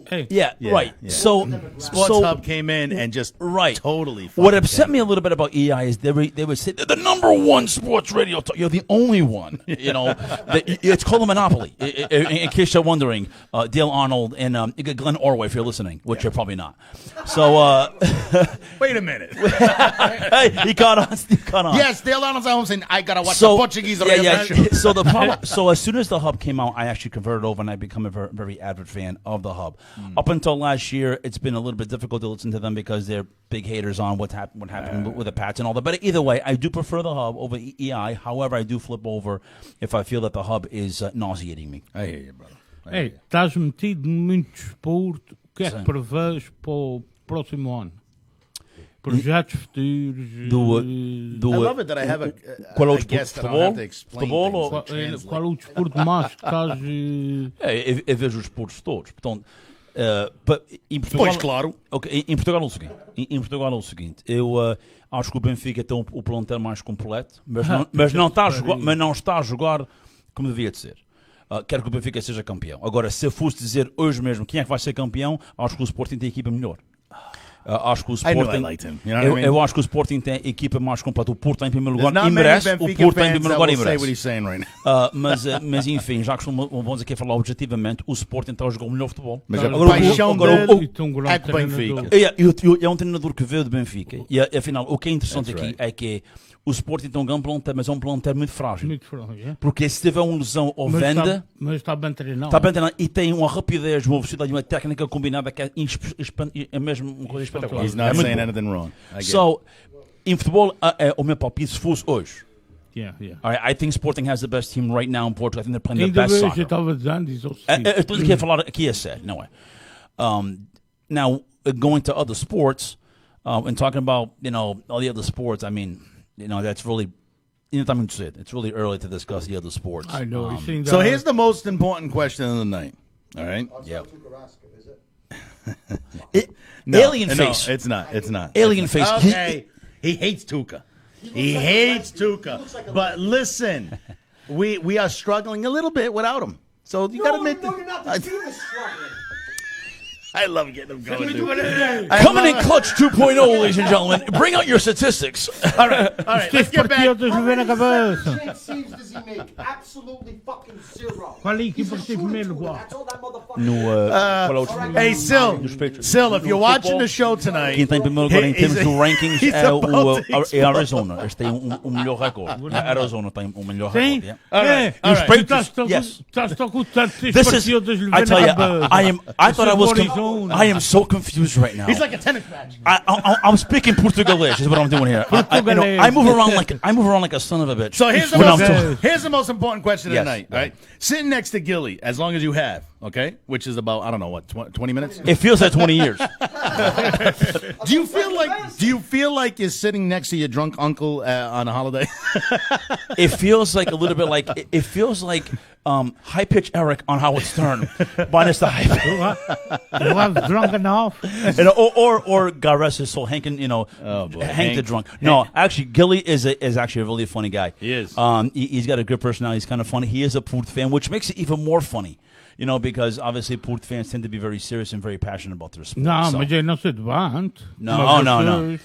Hey.
yeah, right.
yeah.
So,
Sports Hub came in and just totally fucked
What
it
upset
down.
me a little bit about EI is they would say they're the number one sports radio. You're the only one. It's called a monopoly. In case you're wondering, Dale Arnold and Glenn Orway, if you're listening, which you're probably not. So
Wait a minute.
hey, he caught on.
Yes, Dale Arnold's at home saying, I got to watch the Portuguese Realtor.
So the problem. So as soon as the hub came out, I actually converted over and I become a very, very avid fan of the hub. Up until last year, it's been a little bit difficult to listen to them because they're big haters on what happened with the Pats and all that. But either way, I do prefer the hub over EI. However, I do flip over if I feel that the hub is nauseating me.
I hear you, brother.
Hey, estás metido em muito desporto. O que é que prevês para o próximo ano? Projetos futuros.
I love it that I have a guest that I don't have to explain things.
Qual é o desporto mais que estás...
Eu vejo os desportos todos. Portanto, em Portugal,
Pois, claro.
Okay, em Portugal é o seguinte. Eu acho que o Benfica tem o plantel mais completo, mas não está a jogar como devia de ser. Quero que o Benfica seja campeão. Agora, se eu fosse dizer hoje mesmo quem é que vai ser campeão, acho que o Sporting tem a equipa melhor. Acho que o Sporting, eu acho que o Sporting tem a equipa mais completa. O Porto em primeiro lugar e merece. O Porto em primeiro lugar e merece. Mas enfim, já que vamos aqui falar objetivamente, o Sporting está a jogar o melhor futebol.
Mas a paixão dele é com o Benfica.
É um treinador que veio do Benfica. E afinal, o que é interessante aqui é que o Sporting tem um grande plantel, mas é um plantel muito frágil. Porque se tiver uma lesão ou venda...
Mas está bem treinado.
Está bem treinado e tem uma rapidez, uma velocidade e uma técnica combinada que é mesmo uma coisa espetacular.
He's not saying anything wrong.
So, em futebol, o meu palpite se fosse hoje.
Yeah.
I think Sporting has the best team right now in Portugal. I think they're playing the best soccer. Eu estou aqui a falar aqui a sério, não é? Now, going to other sports, and talking about, all the other sports, I mean... that's really, it's really early to discuss the other sports.
I know.
So here's the most important question of the night. All right?
Yeah.
Alien
face.
No, it's not.
Alien face.
Okay. He hates Tuca. He hates Tuca. But listen, we are struggling a little bit without him. So you got to admit
you're not. The team is struggling.
I love getting him going.
Coming in clutch 2.0, ladies and gentlemen. Bring out your statistics.
All right. Let's get back.
What saves does he make? Absolutely fucking zero.
Qual é a equipa que teve primeiro lugar?
That's all that motherfucker.
Hey, Sil, if you're watching the show tonight,
quem está em primeiro lugar em termos de rankings é Arizona. Eles têm melhor recorde. Arizona tem melhor recorde.
Sim?
Estás com I tell you, I thought I was... I am so confused right now.
He's like a tennis match.
I'm speaking Portuguese is what I'm doing here. I move around like a son of a bitch.
So here's the most important question of the night. Right, sitting next to Gilly, as long as you have, okay, which is about, I don't know, what, 20 minutes?
It feels like 20 years.
Do you feel like you're sitting next to your drunk uncle on a holiday?
It feels like a little bit like it feels like high pitch Eric on Howard Stern, minus the high pitch.
You have drunk enough.
Or God rest his soul, Hank
Hank
the drunk. No, actually, Gilly is actually a really funny guy.
He is.
He's got a good personality. He's kind of funny. He is a Port fan, which makes it even more funny. Because obviously Port fans tend to be very serious and very passionate about their sport.
Nou,
so.
maar jij nog zit waard.
No.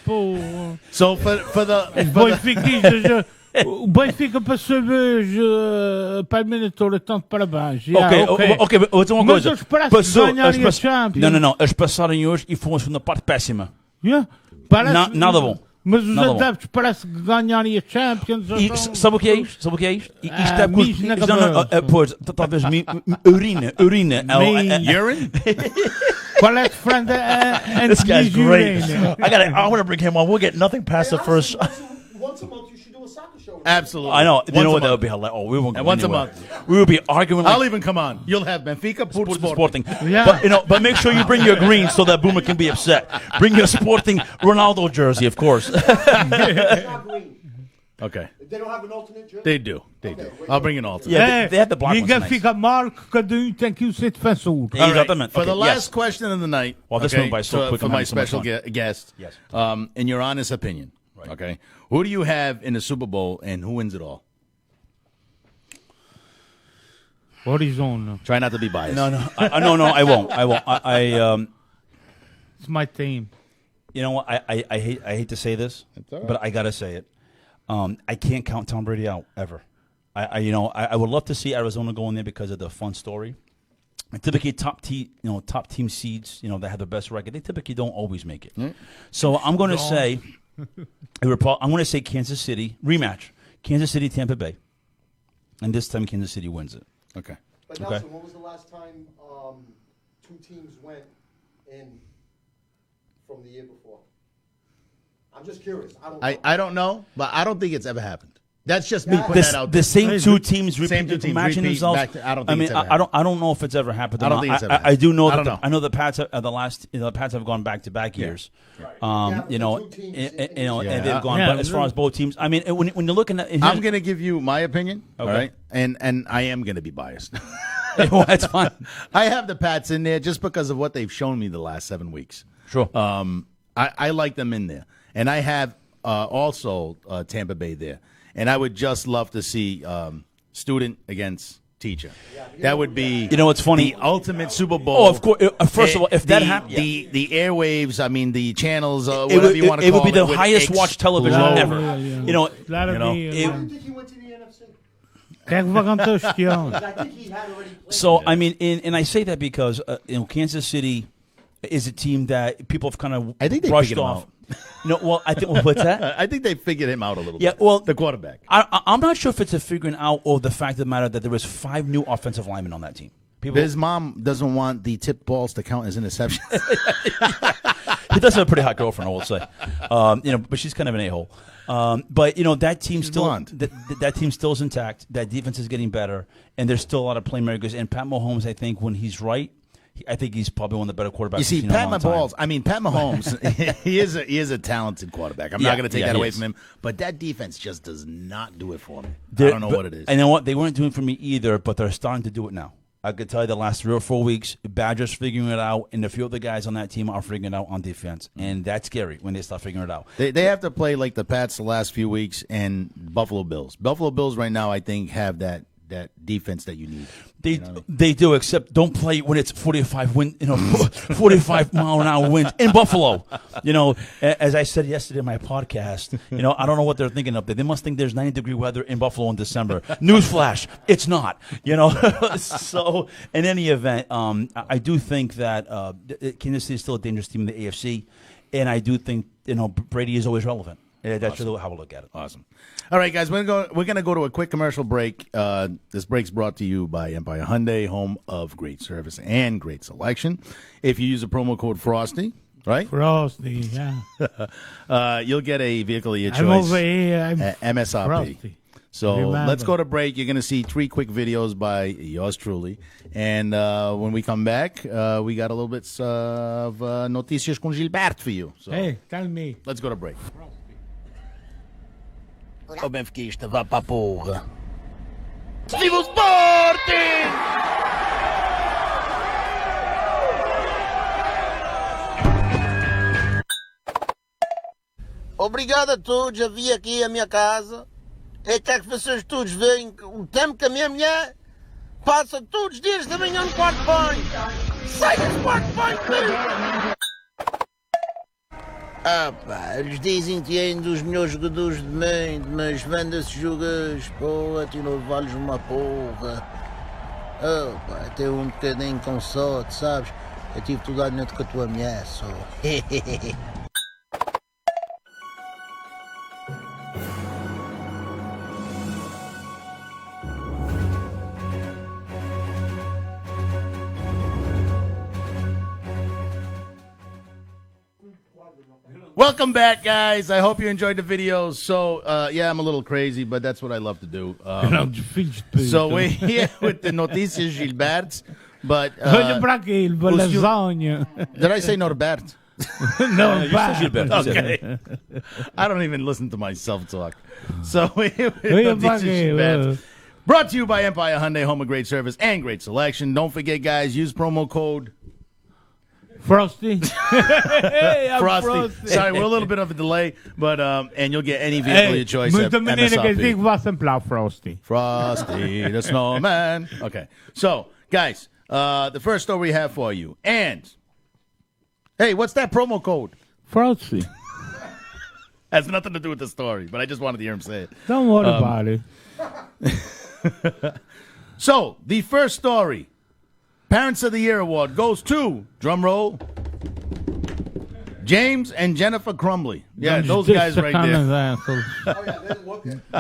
So for the
Benfica passou para minuto tanto parabéns.
Ok, vou dizer uma
Mas
coisa.
eles parecem que ganharem a Champions.
Não. Eles passaram hoje e fomos na parte péssima.
Yeah, parece,
Nada bom.
Mas os
Nada
adeptos parece que ganharem a Champions.
E sabe o que é isto? Isto é
mijo na cabeça.
pois, talvez urina.
urine?
Qual é a diferença?
This guy's great. I want to bring him on. We'll get nothing past the first.
Once a month, you should do a soccer show.
Absolutely.
I know. You know what?
Once a
That would
month.
be hilarious. Oh, we won't go
Once a
anywhere.
month.
We would be arguing.
I'll even come on. You'll have Benfica, Sporting.
Yeah.
But make sure you bring your green so that Boomer can be upset. Bring your Sporting Ronaldo jersey, of course.
It's not green.
Okay.
They don't have an alternate jersey?
They do. I'll bring an alternate.
Yeah, they have the black ones.
Ninguém
Nice.
fica mal cada tem que ser defensor.
All right.
Exatamente.
For
Okay,
the last
yes.
question of the night,
Well, this
okay,
went by so quick,
for
I'm
my
having so much
special
fun.
guest,
Yes.
in your honest opinion, okay, who do you have in the Super Bowl and who wins it all?
What is on?
Try not to be biased.
No, I won't.
It's my team.
You know what? I hate to say this, but I gotta say it. I can't count Tom Brady out ever. I would love to see Arizona go in there because of the fun story. And typically, top team seeds, that have the best record, they typically don't always make it. So I'm going to say, Kansas City rematch, Kansas City, Tampa Bay, and this time Kansas City wins it.
Okay.
But Nelson, when was the last time two teams went in from the year before? I'm just curious.
I don't know, but I don't think it's ever happened. That's just me putting that out there.
The same two teams
Same two teams
imagine
repeat
themselves.
back to- I don't think it's ever
I don't know if it's ever happened.
I don't think it's ever
I do know
happened.
that
I don't know.
I know the Pats the Pats have gone back to back years.
but the two teams
And they've gone. But as far as both teams, I mean, when you're looking at,
I'm going to give you my opinion, all
Okay.
right? And I am going to be biased.
well, that's fine.
I have the Pats in there just because of what they've shown me the last 7 weeks.
Sure.
I like them in there. And I have also Tampa Bay there. And I would just love to see student against teacher. That would be
what's funny?
The ultimate Super Bowl.
Oh, of course. First of all, if that happened,
the airwaves, I mean, the channels, whatever you want to
it
call
would be the
would
highest watched television
explode.
ever.
That'd be.
Why do you think he went to the NFC?
Kijk, we gaan tussenkomen.
I think he had already played.
So I mean, and I say that because Kansas City is a team that people have kind of
I think they
brushed
figured him
off.
out.
I think what's that?
I think they figured him out a little
Yeah,
bit.
well,
the quarterback.
I'm not sure if it's a figuring out or the fact of the matter that there was 5 new offensive linemen on that team.
His mom doesn't want the tip balls to count as interceptions.
He does have a pretty hot girlfriend, I will say. But she's kind of an a-hole. But that team that team still is intact. That defense is getting better, and there's still a lot of playmakers. And Pat Mahomes, I think, when he's right, I think he's probably one of the better quarterbacks.
You see,
we've seen in a long time.
Pat Mahomes, he is a talented quarterback. I'm not going to take that away from him. But that defense just does not do it for me. I don't know what it is.
And you know what? They weren't doing it for me either, but they're starting to do it now. I could tell you the last 3 or 4 weeks, Badgers figuring it out, and a few of the guys on that team are figuring it out on defense. And that's scary when they start figuring it out.
They have to play like the Pats the last few weeks and Buffalo Bills. Buffalo Bills right now, I think, have that defense that you need.
They do, except don't play when it's 45 mile an hour winds in Buffalo. As I said yesterday in my podcast, I don't know what they're thinking up there. They must think there's 90-degree weather in Buffalo in December. Newsflash, it's not. So in any event, I do think that Kansas City is still a dangerous team in the AFC, and I do think Brady is always relevant. That's really how I look at it.
Awesome. All right, guys, we're gonna go to a quick commercial break. This break's brought to you by Empire Hyundai, home of great service and great selection. If you use the promo code Frosty, right?
Frosty, yeah.
You'll get a vehicle of your choice.
I'm over here. I'm
at MSRP.
Frosty.
So
Remember.
let's go to break. You're going to see 3 quick videos by yours truly. And when we come back, we got a little bit of Notícias com Gilberto for you. So
Hey, tell me.
let's go to break.
O benfiquista vá pra porra.
Viva o Sporting!
Obrigado a todos a vir aqui à minha casa. É que vocês todos veem o tempo que a minha mulher passa todos os dias da manhã no quarto de banho. Sai do quarto de banho, filho! Ah pá, eles dizem que é um dos melhores jogadores de mente, mas venda-se jogadores, pô, a ti não vales uma porra. Ah pá, até um bocadinho com sorte, sabes? Eu tive tudo a noite com a tua mulher, só.
Welcome back, guys. I hope you enjoyed the videos. So, yeah, I'm a little crazy, but that's what I love to do. So we're here with the Notícias Gilberto, but
Olha para aquilo, lasanha.
did I say Norbert?
No,
You said Gilberto.
Okay. I don't even listen to myself talk. So we're here with
Olha para
Notícias Gilberto.
aquilo.
Brought to you by Empire Hyundai, home of great service and great selection. Don't forget, guys, use promo code
Frosty. Hey, I'm
Frosty. Sorry, we're a little bit of a delay, but and you'll get any vehicle of your choice at
Muita menina que
MSRP.
diz que vai sempre lá, Frosty.
Frosty the Snowman. Okay, so guys, the first story we have for you, and hey, what's that promo code?
Frosty.
Has nothing to do with the story, but I just wanted to hear him say it.
Don't worry about it.
So the first story, Parents of the Year award goes to, drum roll, James and Jennifer Crumbley. Yeah, those guys right there.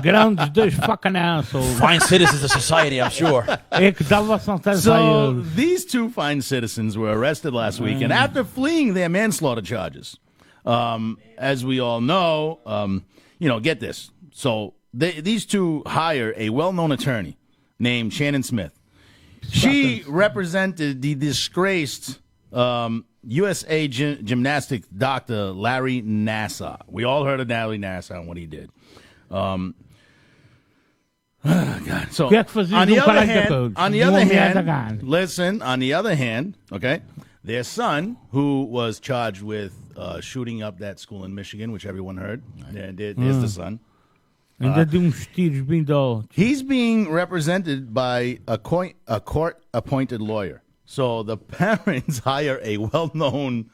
Grandes dois fucking assholes.
Fine citizens of society, I'm sure.
É que dava sentença a
So
eles.
these 2 fine citizens were arrested last weekend after fleeing their manslaughter charges. As we all know, get this. So these 2 hire a well-known attorney named Shannon Smith. She represented the disgraced USA gymnastic doctor Larry Nassar. We all heard of Larry Nassar and what he did. God. So
Que é que fazia
on the
num
other
colégio de
hand,
coach?
on the
Uma
other
merda
hand,
grande.
listen. On the other hand, okay, their son, who was charged with shooting up that school in Michigan, which everyone heard, there's the son.
Ainda de uns tiros bem dados.
He's being represented by a court-appointed lawyer. So the parents hire a well-known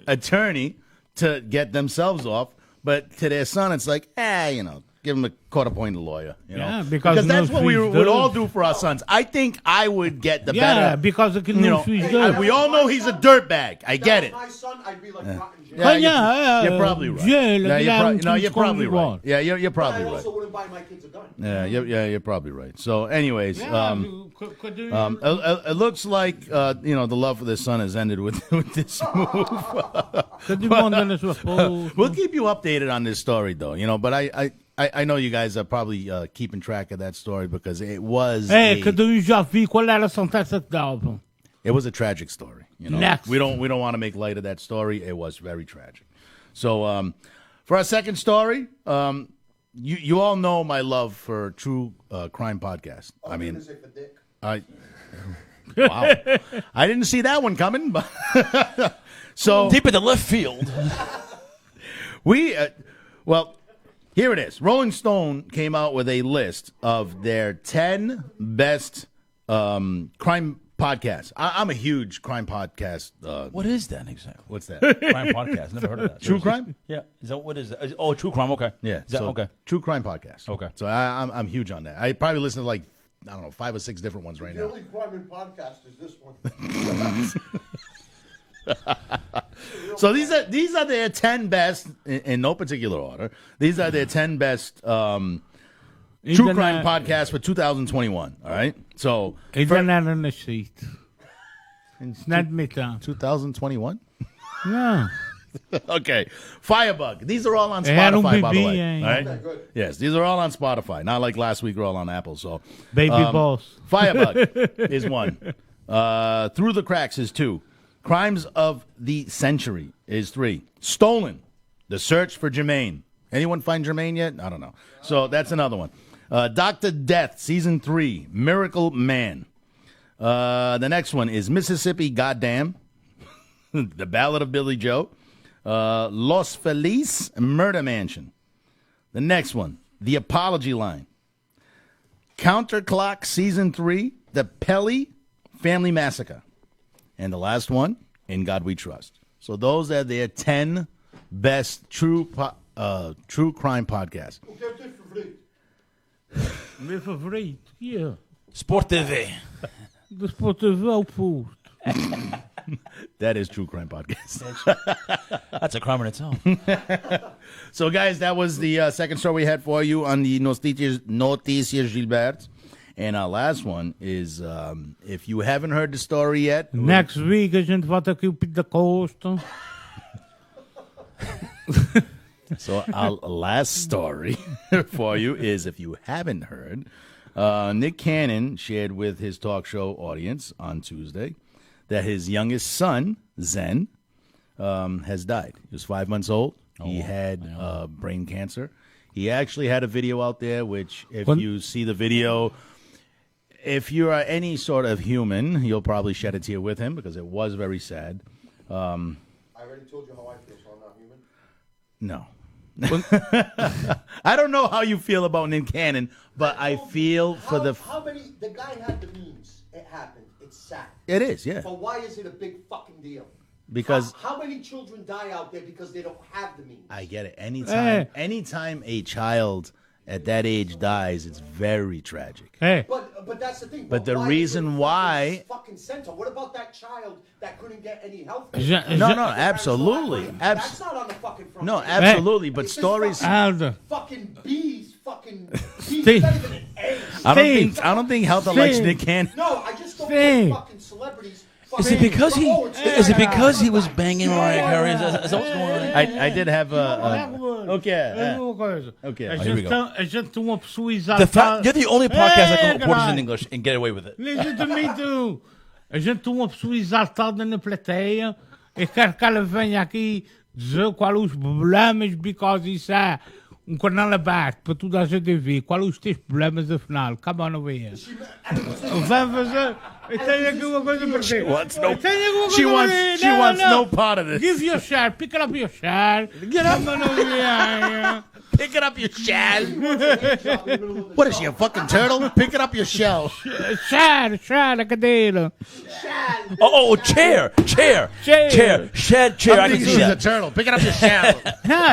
attorney to get themselves off, but to their son, it's like, give him a court-appointed lawyer. You know?
Yeah, because
that's
no
what we
fees
would
do.
all do for our sons. I think I would get the
Yeah,
better.
because aquilo não fiz dois.
We all know he's a dirtbag. I get it.
My son, I'd be like rotten jail.
Yeah, you're probably right.
jail,
Yeah,
aquilo
you're probably right. Yeah, you're
But
probably
I
right.
also wouldn't buy my kids a gun.
Yeah, you're probably right. So, anyways,
Yeah,
it looks like the love for their son has ended with this move.
Cadê manda na sua porra?
We'll keep you updated on this story, though. But I know you guys are probably keeping track of that story because it was
Cadê já vi qual era a sentença que davam.
it was a tragic story.
Next.
We don't want to make light of that story. It was very tragic. So for our second story, you all know my love for true crime podcasts. I mean, wow, I didn't see that one coming. But so
Deep in the left field.
here it is. Rolling Stone came out with a list of their 10 best crime podcasts. I'm a huge crime podcast.
What is that exactly?
What's that?
Crime podcast. Never heard of that.
True crime?
Yeah. Is that what is that? Oh, true crime. Okay.
Yeah.
Is that,
so
okay.
True crime podcast.
Okay.
So I'm huge on that. I probably listen to 5 or 6 different ones right
The
now.
only crime in podcast is this one.
So these are their 10 best in no particular order. These are their 10 best true crime podcasts for 2021. All right. So
Ainda nada na sheet. It's not me,
2021.
No.
Okay. Firebug. These are all on
Era
Spotify, by the
bebê,
way.
hein?
All right?
Okay, good.
Yes, these are all on Spotify. Not like last week, we're all on Apple. So,
Baby Boss.
Firebug is 1. Through the Cracks is 2. Crimes of the Century is 3. Stolen. The Search for Jermaine. Anyone find Jermaine yet? I don't know. So that's another one. Dr. Death, Season 3. Miracle Man. The next one is Mississippi Goddamn. The Ballad of Billy Joe. Los Feliz Murder Mansion. The next one, The Apology Line. Counterclock Season 3, The Pelly Family Massacre. And the last one, In God We Trust. So those are their 10 best true crime podcasts.
Mijn favoriet. Ja.
Sport TV.
De sport is wel voert.
That is True Crime Podcast.
That's a crime in itself.
So, guys, that was the second story we had for you on the Noticias Gilbert. And our last one is, if you haven't heard the story yet.
Next week is het wat ik op de coast.
So our last story for you is, if you haven't heard, Nick Cannon shared with his talk show audience on Tuesday that his youngest son, Zen, has died. He was 5 months old. He had brain cancer. He actually had a video out there, which if you see the video, if you are any sort of human, you'll probably shed a tear with him because it was very sad.
I already told you how I feel, so I'm not human.
No. I don't know how you feel about Nick Cannon, but I feel for the...
How many... The guy had the means. It happened. It's sad.
It is, yeah.
But why is it a big fucking deal?
Because...
How many children die out there because they don't have the means?
I get it. Anytime a child at that age dies, it's very tragic.
But that's the thing.
But the reason why...
Fucking center. What about that child that couldn't get any help?
No, absolutely.
That's not on the fucking front.
No, absolutely. But stories...
Fucking bees. Fucking bees better than an A.
I don't think Helter likes Nick Cannon.
No, I just don't think fucking celebrities...
Is it because he was banging Mariah Carey? Is that what's going on?
I did have a... Okay.
Okay.
Here we go.
You're the only podcast that can report this in English and get away with it.
Listen to me too. A gente uma pessoa exaltada na plateia e quer que ela venha aqui dizer quais os problemas, because isso é canal aberto para toda a gente ver. Quais os teus problemas afinal? Come on over here. Vai fazer... Eu tenho aqui uma coisa para ti.
She wants no part of this.
Give your share. Pick it up your share. Get up. Come on over here.
Pick it up your shell. What is she, a fucking turtle? Pick it up your shell.
Share, a cadeira.
Chair. Shed chair.
I think she's a turtle. Pick it up your shell.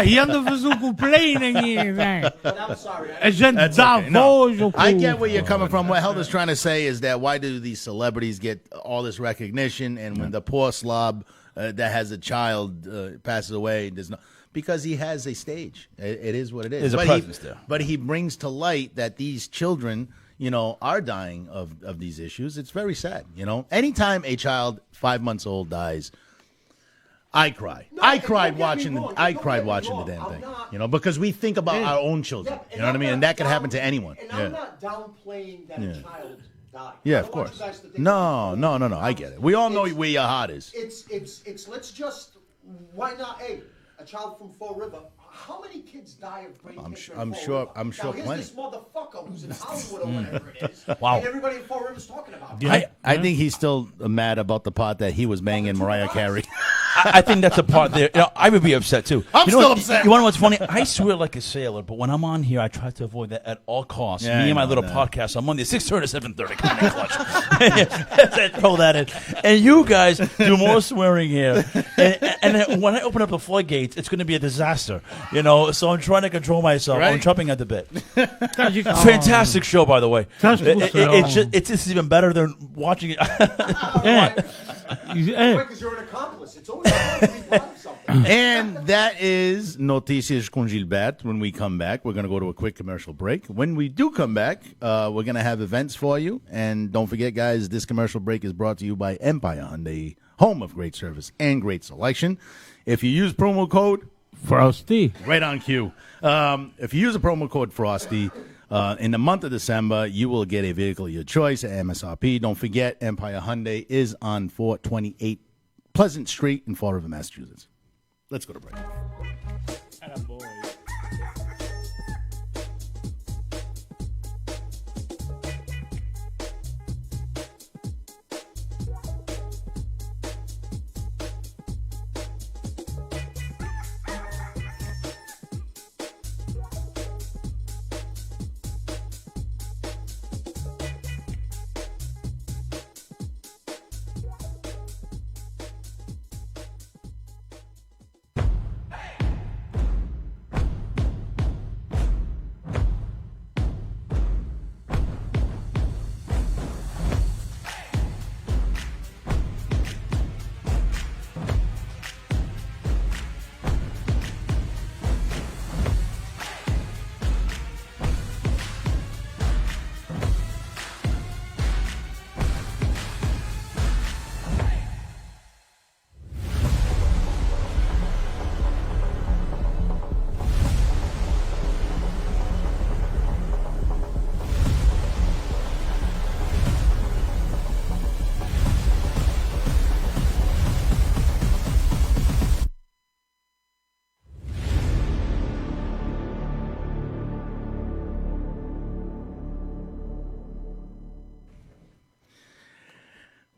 E anda a fazer complaining here.
But I'm sorry.
A gente dá voz ao povo.
I get where you're coming from. What Helder's trying to say is that why do these celebrities get all this recognition, and when the poor slob that has a child passes away, there's no... Because he has a stage. It is what it is.
There's a presence there.
But he brings to light that these children, are dying of these issues. It's very sad, Anytime a child 5 months old dies, I cry.
No,
I cried watching the damn thing. Because we think about our own children. You know what I mean? And that could happen to anyone.
And I'm not downplaying that a child died.
Yeah, of course. No. I get it. We all know where your heart is.
It's let's just, why not, a child from Fall River. How many kids die of brain cancer?
I'm sure
now,
plenty.
Here's this motherfucker who's in Hollywood or whatever it is.
Wow.
And everybody in Fall River's talking about it.
I think he's still mad about the part that he was banging Mariah Carey.
I think that's a part there. I would be upset too.
I'm still upset.
You want to know what's funny? I swear like a sailor, but when I'm on here, I try to avoid that at all costs.
Yeah,
Me and my little podcast on Monday, 6:30 to 7:30. Come on, clutch. Throw that in. And you guys do more swearing here. And then when I open up the floodgates, it's going to be a disaster. So I'm trying to control myself.
Right.
I'm chopping at the bit. Fantastic show, by the way. It's just even better than watching it.
Because you're an accomplice. It's always hard to be part of something.
And that is Noticias con Gilbert. When we come back, we're going to go to a quick commercial break. When we do come back, we're going to have events for you. And don't forget, guys, this commercial break is brought to you by Empire Hyundai, home of great service and great selection. If you use promo code
Frosty.
right on cue. If you use a promo code Frosty, in the month of December, you will get a vehicle of your choice at MSRP. Don't forget, Empire Hyundai is on 428 Pleasant Street in Fall River, Massachusetts. Let's go to break.
Attaboy.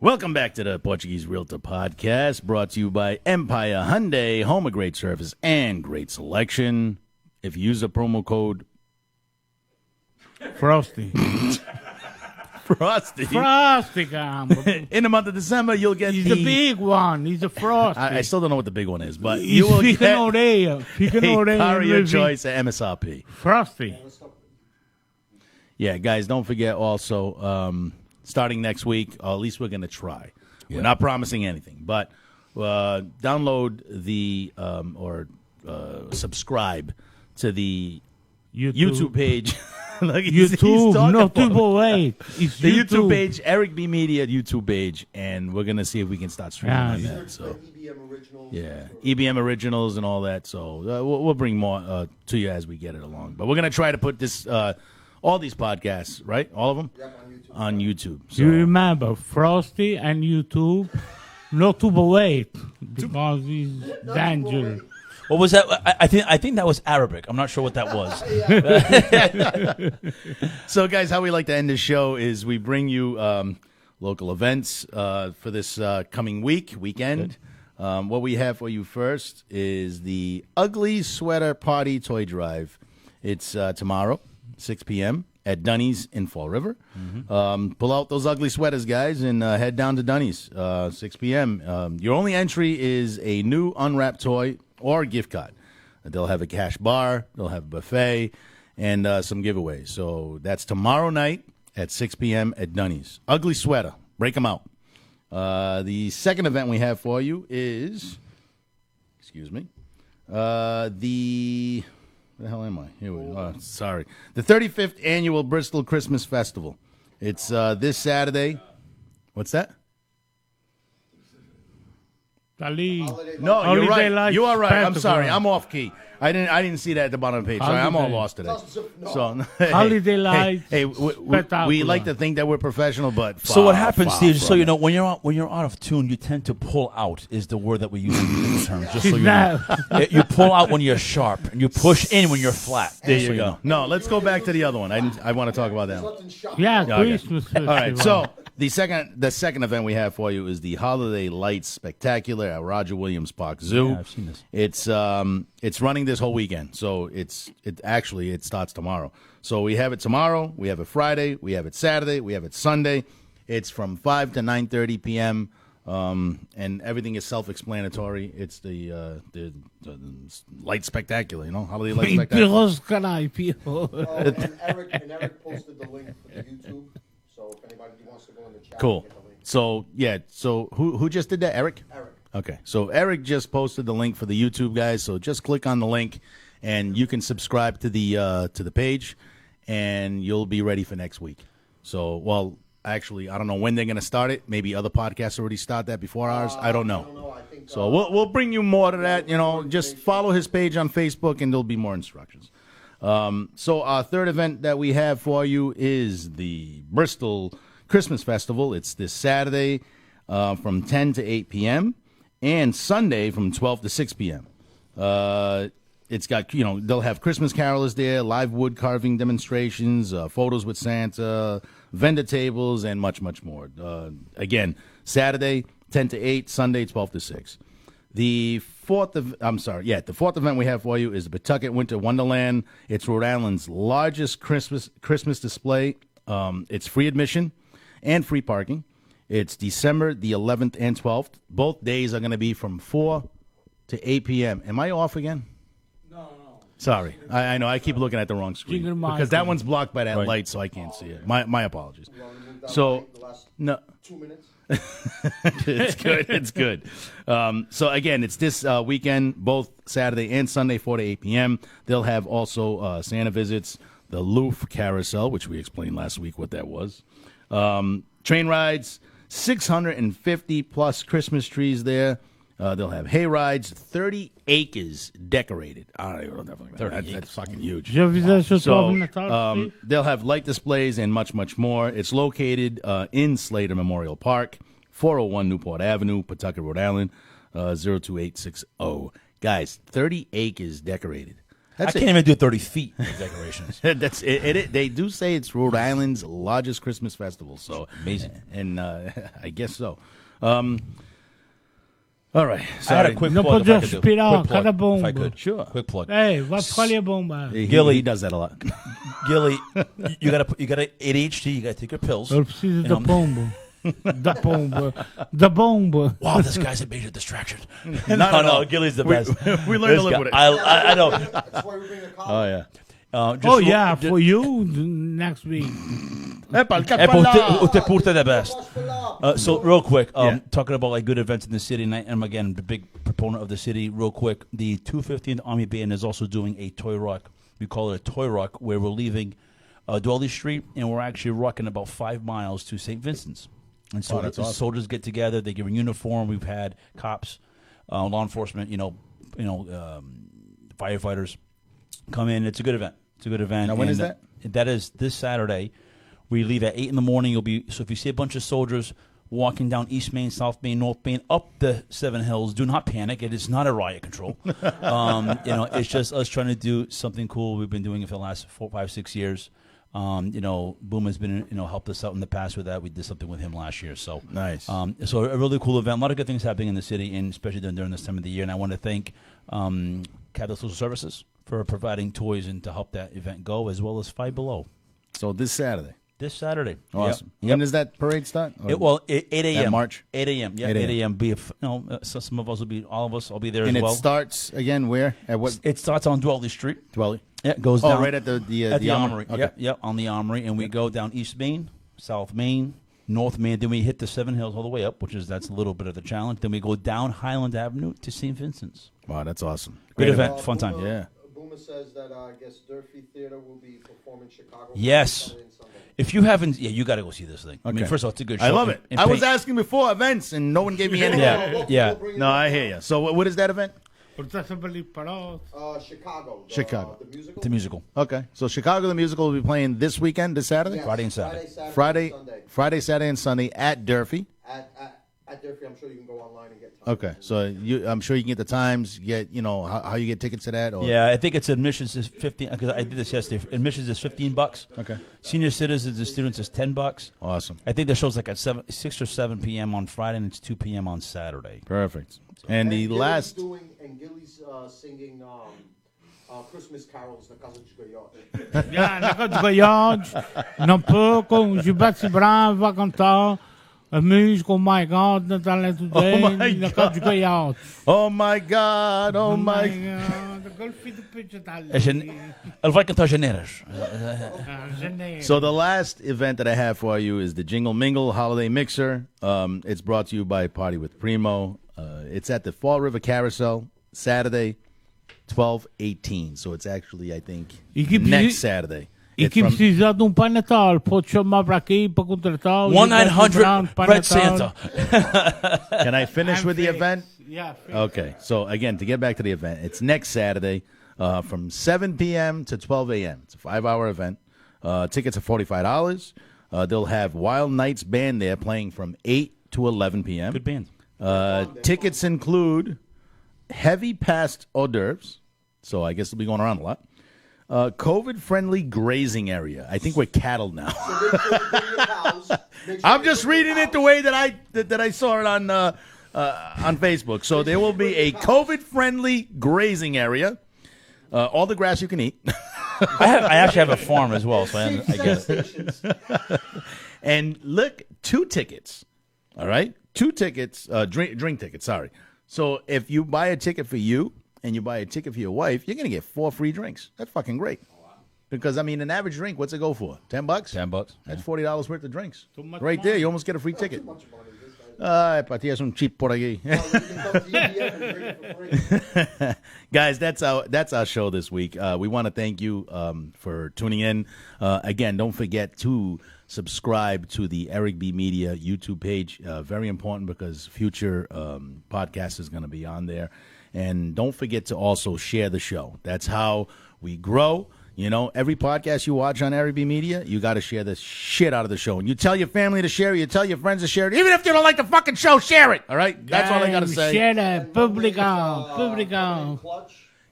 Welcome back to the Portuguese Realtor Podcast, brought to you by Empire Hyundai, home of great service and great selection. If you use the promo code
Frosty.
Frosty
Frosty,
in the month of December, you'll get
He's the big one. He's a Frosty.
I still don't know what the big one is, but you will
He's
get
a
car of your choice at MSRP.
Frosty.
Yeah, guys, don't forget also, starting next week, or at least we're going to try. We're not promising anything, but download the subscribe to the YouTube page. Like
YouTube, no people wait. It's
the
YouTube.
YouTube page, Eric B. Media YouTube page, and we're going to see if we can start streaming on that. So, yeah, EBM Originals and all that. So we'll bring more to you as we get it along. But we're going to try to put this all these podcasts, right? All of them? On YouTube. So.
You remember, Frosty and YouTube, no tuba wait, because it's dangerous.
What was that? I think that was Arabic. I'm not sure what that was.
So, guys, how we like to end this show is we bring you local events for this coming weekend. What we have for you first is the Ugly Sweater Party Toy Drive. It's tomorrow, 6 p.m. at Dunny's in Fall River. Pull out those ugly sweaters, guys, and head down to Dunny's, 6 p.m. Your only entry is a new unwrapped toy or a gift card. They'll have a cash bar, they'll have a buffet, and some giveaways. So that's tomorrow night at 6 p.m. at Dunny's. Ugly sweater. Break them out. The second event we have for you is, where the hell am I? Here we go. Sorry. The 35th Annual Bristol Christmas Festival. It's this Saturday. What's that? No, you're right. You are right. I'm sorry. I'm off key. I didn't see that at the bottom of the page. Sorry, I'm all lost today. So,
Holiday lights.
Hey, we like to think that we're professional, but
so what happens, Steve? Just so you know, when you're out of tune, you tend to pull out. Is the word that we use in legal terms? Just so you know, you pull out when you're sharp, and you push in when you're flat.
There you go. No, let's go back to the other one. I want to talk about that one.
Yeah, Christmas.
All right, so. The second event we have for you is the Holiday Lights Spectacular at Roger Williamsbox Zoo.
Yeah, I've seen this.
It's running this whole weekend, so it starts tomorrow. So we have it tomorrow, we have it Friday, we have it Saturday, we have it Sunday. It's from 5 to 9:30 p.m. And everything is self-explanatory. It's the light spectacular, Holiday Light Spectacular.
And Eric posted the link for the YouTube. So if anybody wants to go in the chat,
cool. So who just did that? Eric? Okay. So Eric just posted the link for the YouTube, guys. So just click on the link, and you can subscribe to the page, and you'll be ready for next week. So Actually, I don't know when they're going to start it. Maybe other podcasts already start that before ours. I don't know.
I think,
So we'll bring you more to that. Just follow his page on Facebook, and there'll be more instructions. So our third event that we have for you is the Bristol Christmas Festival. It's this Saturday from 10 to 8 p.m. and Sunday from 12 to 6 p.m. It's got, they'll have Christmas carolers there, live wood carving demonstrations, photos with Santa, vendor tables, and much, much more. Again, Saturday, 10 to 8, Sunday, 12 to 6. The fourth event we have for you is the Pawtucket Winter Wonderland. It's Rhode Island's largest Christmas display. It's free admission and free parking. It's December the 11th and 12th. Both days are going to be from 4 to 8 p.m. Am I off again? Sorry, I know I keep looking at the wrong screen because that one's blocked by that light, so I can't see it. My apologies. So no,
2 minutes.
It's good. It's good. So again, it's this weekend, both Saturday and Sunday, 4 to 8 p.m. They'll have also Santa visits, the Loof Carousel, which we explained last week what that was. Train rides, 650 plus Christmas trees there. They'll have hay rides, 30 acres decorated. I don't even know that. That's fucking huge. So, they'll have light displays and much, much more. It's located in Slater Memorial Park, 401 Newport Avenue, Pawtucket, Rhode Island, 02860. Guys, 30 acres decorated.
I can't even do 30 feet of decorations.
That's it. They do say it's Rhode Island's largest Christmas festival. So
amazing.
And I guess so. All right.
I had a quick plug. If I could.
Sure.
Quick plug.
Hey, what's quality bomba?
Gilly does that a lot.
Gilly, you got ADHD. You got to take your pills.
The bomba. The bomba.
Wow, this guy's a major distraction.
No,
Gilly's the best.
We learned to live with it.
I know.
That's why we bring a collar.
Oh yeah.
For you next week.
Te the best. So real quick, talking about like good events in the city, and I'm again the big proponent of the city. Real quick, the 215th Army Band is also doing a toy rock. We call it a toy rock, where we're leaving Dwelly Street, and we're actually rocking about 5 miles to St. Vincent's. And so the soldiers get together. They give a uniform. We've had cops, law enforcement, firefighters come in. It's a good event.
Now, when is that?
That is this Saturday. We leave at 8 in the morning. So if you see a bunch of soldiers walking down East Main, South Main, North Main, up the 7 Hills, do not panic. It is not a riot control. It's just us trying to do something cool. We've been doing it for the last 4, 5, 6 years. Boom has been, helped us out in the past with that. We did something with him last year. So
nice.
So a really cool event. A lot of good things happening in the city, and especially during this time of the year. And I want to thank Catholic Social Services for providing toys and to help that event go, as well as Five Below.
So this Saturday.
Awesome.
Yep. When does that parade start?
8 a.m.
March?
8 a.m. Yeah, 8 a.m. So some of us will be, all of us will be there
and
as well.
And it starts, again, where? At what?
It starts on Dwelly Street.
Dwelly?
Yeah, it goes down.
right at the Armory.
Okay. Yep, on the Armory. And we go down East Main, South Main, North Main. Then we hit the 7 Hills all the way up, that's a little bit of the challenge. Then we go down Highland Avenue to St. Vincent's.
Wow, that's awesome.
Good event. Fun time.
Yeah.
Boomer says that I guess Durfee Theater will be performing Chicago.
Yes. If you haven't, you got to go see this thing. Okay. I mean, first of all, it's a good show.
I love it. I was asking before events, and no one gave me any.
Yeah.
No, I hear you. So, what is that event?
Chicago.
Chicago.
The musical.
Okay. So, Chicago the musical will be playing this weekend, this Saturday?
Yes.
Friday and Saturday.
Friday, Saturday, and Sunday at Durfee.
At Durfee, I'm sure you can go online and get times.
Okay, so I'm sure you can get the times. Get how you get tickets to that. Or?
Yeah, I think it's admissions is $15 because I did this yesterday. Admissions is $15.
Okay.
Senior citizens and students is $10.
Awesome.
I think the show's like at 6 or 7 p.m. on Friday, and it's 2 p.m. on Saturday.
Perfect. And the last.
Gilly's singing Christmas carols na casa dos Goiás.
Na casa dos Goiás, não pouco, Gilberto Bravo vai cantar. A música, oh my God, na talento dele, na casa dos Goiás.
Oh my God, oh my
God.
Ele vai cantar Janeiras.
So the last event that I have for you is the Jingle Mingle Holiday Mixer. It's brought to you by Party with Primo. It's at the Fall River Carousel, Saturday, 12/18. So it's actually, I think, next Saturday.
E que precisa de Pai Natal, pode chamar para aqui para contratar.
1-900 Red Santa.
Can I finish with the event?
Yeah.
Okay. So, again, to get back to the event, it's next Saturday from 7 p.m. to 12 a.m. It's a 5-hour event. Tickets are $45. They'll have Wild Nights Band there playing from 8 to 11 p.m.
Good band.
Tickets include heavy passed hors d'oeuvres, so I guess they'll be going around a lot. COVID-friendly grazing area. I think we're cattle now. I'm just reading it the way that I saw it on Facebook. So there will be a COVID-friendly grazing area. All the grass you can eat.
I actually have a farm as well, so I guess.
And look, 2 tickets. All right? 2 tickets, drink tickets, sorry. So if you buy a ticket for you and you buy a ticket for your wife, you're going to get 4 free drinks. That's fucking great. Because, I mean, an average drink, what's it go for? $10?
$10.
That's $40 worth of drinks.
Right
Right there, you almost get a free ticket. Para ti es un chip por aquí. Guys, that's our show this week. We want to thank you for tuning in. Again, don't forget to subscribe to the Eric B. Media YouTube page. Very important because future podcast is going to be on there. And don't forget to also share the show. That's how we grow. You know, every podcast you watch on Eric B. Media, you got to share the shit out of the show. And you tell your family to share it. You tell your friends to share it. Even if you don't like the fucking show, share it. All right? That's all I got to say.
Share it. Publico.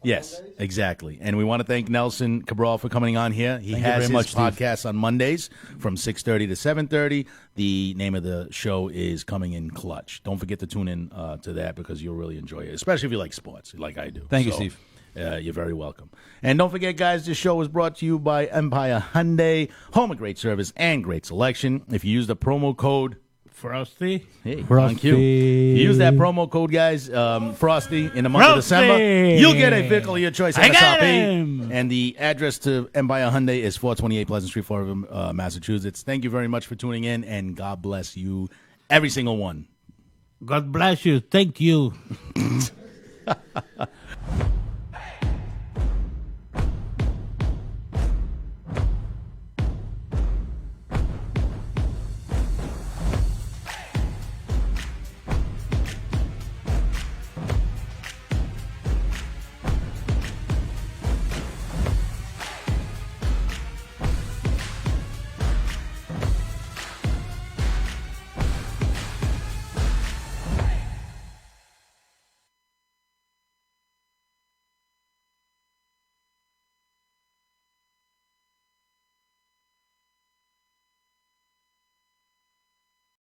Yes, exactly. And we want to thank Nelson Cabral for coming on here. He has his podcast on Mondays from 6:30 to 7:30. The name of the show is Coming in Clutch. Don't forget to tune in to that because you'll really enjoy it, especially if you like sports like I do.
Thank you, Steve.
You're very welcome. And don't forget, guys, this show is brought to you by Empire Hyundai, home of great service and great selection. If you use the promo code
Frosty.
Hey, thank you. You use that promo code, guys, Frosty, in the month of December. You'll get a vehicle of your choice.
I got
MSRP.
him.
And the address to Empire Hyundai is 428 Pleasant Street, Florida, Massachusetts. Thank you very much for tuning in, and God bless you, every single one.
God bless you. Thank you.